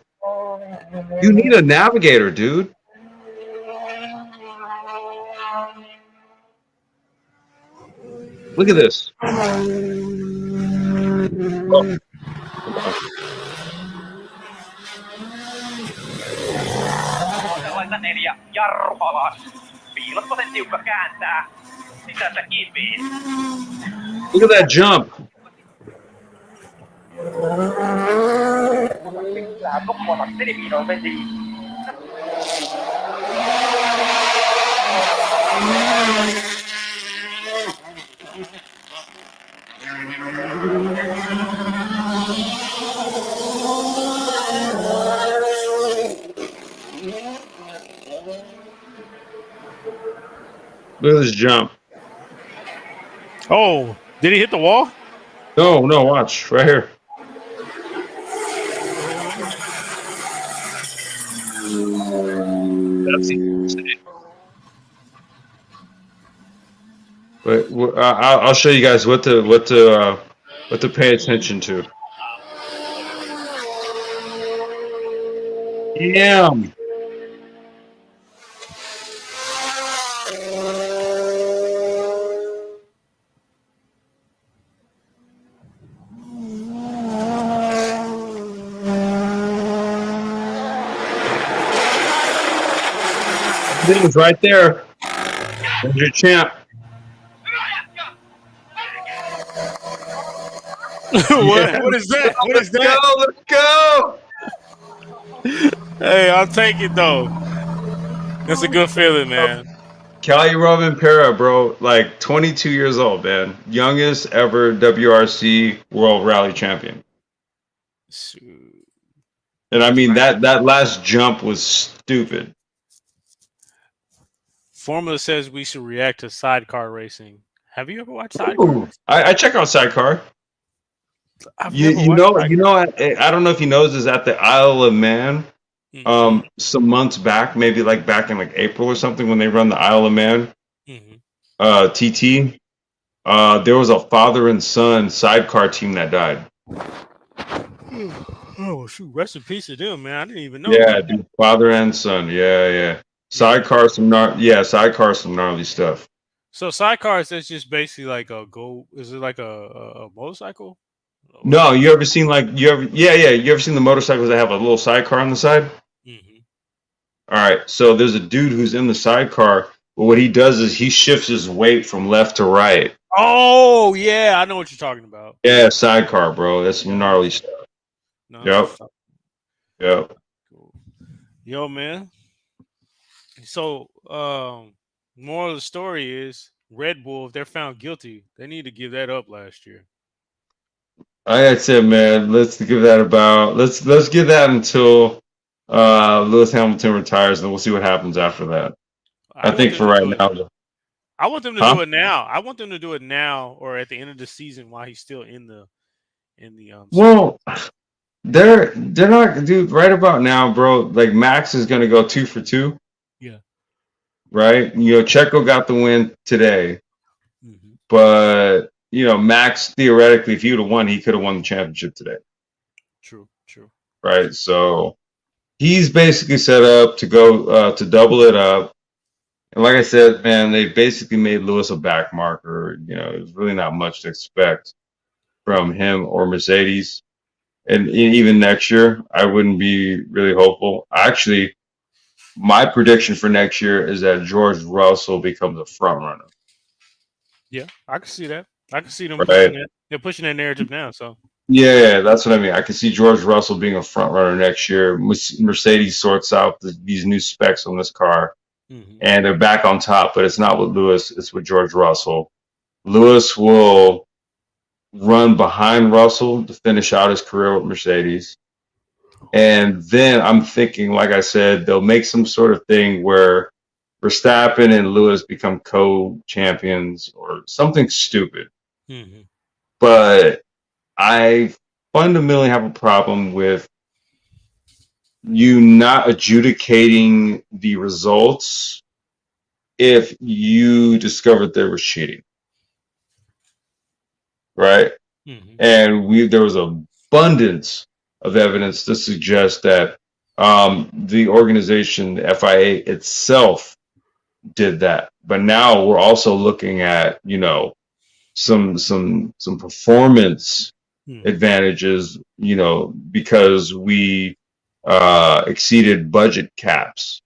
you need a navigator, dude. Look at this. Oh. Look at that jump. Look at this jump. Oh, did he hit the wall? No, watch. Right here. That's insane. But I'll show you guys what to pay attention to. Damn. It was right there. There's your champ. What is that? What is that? Let's go. Hey, I'll take it though. That's a good feeling, man. Cali Robin Pera, bro, like 22 years old, man. Youngest ever WRC World Rally Champion. And I mean, that last jump was stupid. Formula says we should react to sidecar racing. Have you ever watched sidecar racing? I check out sidecar. You know, I don't know if he knows, is at the Isle of Man. Some months back, maybe like back in like April or something, when they run the Isle of Man TT, there was a father and son sidecar team that died. Oh shoot! Rest in peace to them, man. I didn't even know. Yeah, dude, father and son. Yeah. Sidecar, some gnarly stuff. So sidecars, that's just basically like a go. Is it like a motorcycle? No, you ever seen the motorcycles that have a little sidecar on the side? All right, so there's a dude who's in the sidecar, but what he does is he shifts his weight from left to right. Oh yeah, I know what you're talking about. Yeah, sidecar, bro. That's some gnarly stuff. No, I know what Yep, you're talking yep. Cool. Yo, man. So, moral of the story is Red Bull, if they're found guilty, they need to give that up last year. That's it, man. Let's give that about. Let's give that until Lewis Hamilton retires, and we'll see what happens after that. I want think them for to right do it. now, I want them to huh? do it now. I want them to do it now or at the end of the season while he's still in the series. Well, they're not, dude. Right about now, bro. Like Max is gonna go 2 for 2, Yeah. right? Checo got the win today, Mm-hmm. but Max theoretically, if he would have won, he could have won the championship today, True. right? So he's basically set up to go to double it up. And like I said, man, they basically made Lewis a back marker. There's really not much to expect from him or Mercedes. And even next year, I wouldn't be really hopeful. Actually, my prediction for next year is that George Russell becomes a front runner. Yeah, I can see that. I can see them Right. pushing it. They're pushing that narrative now. So Yeah, that's what I mean. I can see George Russell being a front runner next year. Mercedes sorts out these new specs on this car, and they're back on top. But it's not with Lewis; it's with George Russell. Lewis will run behind Russell to finish out his career with Mercedes. And then I'm thinking, like I said, they'll make some sort of thing where Verstappen and Lewis become co-champions or something stupid. But I fundamentally have a problem with you not adjudicating the results if you discovered there was cheating. Right? And there was abundance of evidence to suggest that the organization, the FIA itself, did that. But now we're also looking at some performance advantages, because we exceeded budget caps,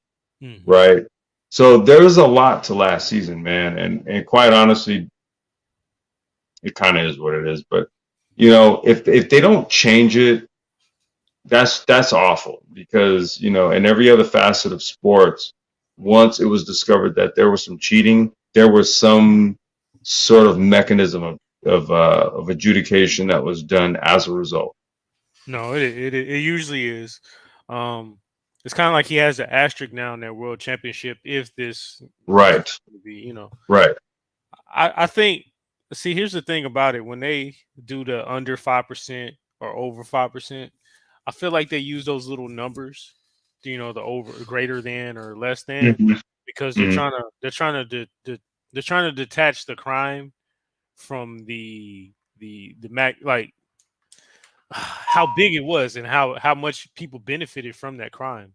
right? So there was a lot to last season, man, and quite honestly, it kind of is what it is. But if they don't change it, that's awful, because in every other facet of sports, once it was discovered that there was some cheating, there was some sort of mechanism of adjudication that was done as a result. No, it usually is. It's kind of like he has an asterisk now in that world championship if this right be, right. I think. See, here's the thing about it: when they do the under 5% or over 5%, I feel like they use those little numbers, the over, greater than, or less than, because they're trying to detach the crime from the like how big it was and how much people benefited from that crime,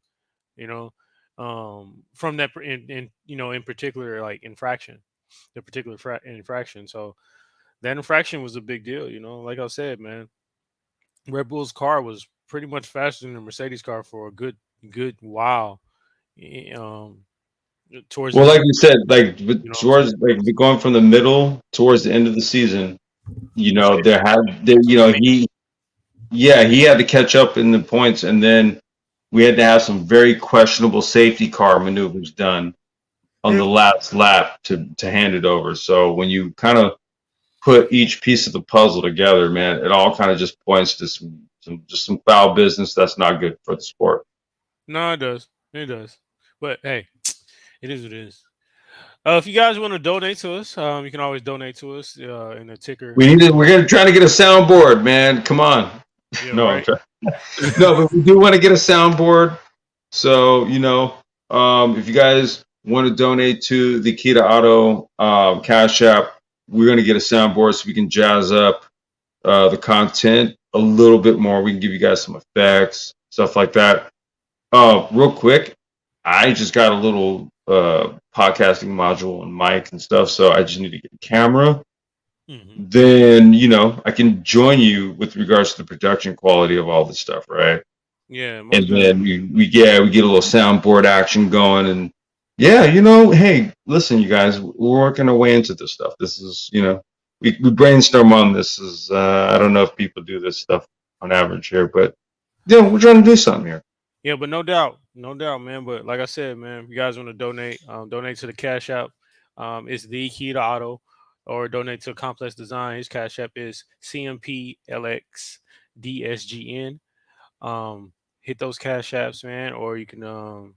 from that in particular, like infraction, the particular infraction. So that infraction was a big deal, like I said, man. Red Bull's car was pretty much faster than the Mercedes car for a good while. Towards like you said, towards going from the middle towards the end of the season, he had to catch up in the points, and then we had to have some very questionable safety car maneuvers done on the last lap to hand it over. So when you kind of put each piece of the puzzle together, man, it all kind of just points to some foul business that's not good for the sport. No, it does. But hey, it is what it is. If you guys want to donate to us, you can always donate to us in the ticker. We're trying to get a soundboard, man. Come on. Yeah, no, right. No, but we do want to get a soundboard. So if you guys want to donate to the Keita Auto Cash App, we're going to get a soundboard so we can jazz up the content a little bit more. We can give you guys some effects, stuff like that. Real quick, I just got a little podcasting module and mic and stuff, so I just need to get a camera. Then I can join you with regards to the production quality of all this stuff, right? Yeah, most And definitely. then we get a little soundboard action going, and yeah, you know, hey, listen, you guys, we're working our way into this stuff. This is, you know, we brainstorm on this. Is I don't know if people do this stuff on average here, but yeah, we're trying to do something here. Yeah, but no doubt, man. But like I said, man, if you guys want to donate, donate to the Cash App. It's the Keita Auto, or donate to Complex Design. His Cash App is CMPLXDSGN. Hit those Cash Apps, man, or you can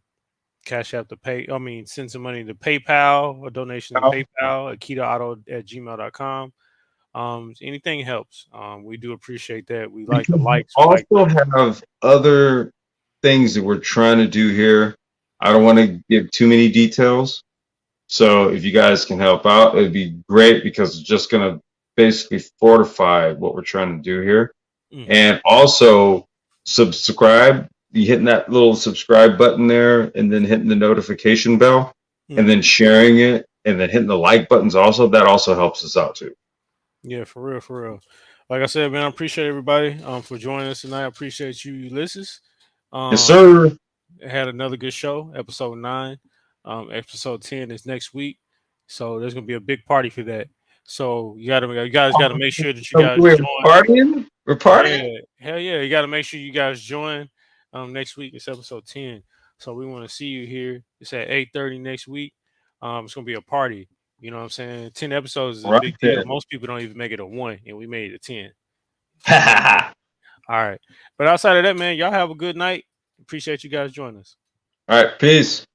Cash App to pay. I mean, send some money to PayPal, a donation to PayPal at keitaauto@gmail.com. Anything helps. We do appreciate that. We like the likes. We like Also have other things that we're trying to do here. I don't want to give too many details. So if you guys can help out, it'd be great because it's just going to basically fortify what we're trying to do here. Mhm. And also subscribe. You hitting that little subscribe button there, and then hitting the notification bell, and then sharing it, and then hitting the like buttons also. That also helps us out too. Yeah, for real, for real. Like I said, man, I appreciate everybody for joining us tonight. I appreciate you, Ulysses. Yes, sir. Had another good show, episode 9. Episode 10 is next week, so there's gonna be a big party for that. So you guys gotta make sure that you guys We're join. partying. We're partying. Yeah, hell yeah, you gotta make sure you guys join. Next week it's episode 10. So we want to see you here. It's at 8:30 next week. It's gonna be a party. You know what I'm saying? 10 episodes is a Right big deal. there. Most people don't even make it a 1, and we made it a 10. All All right. But outside of that, man, y'all have a good night. Appreciate you guys joining us. right. Peace.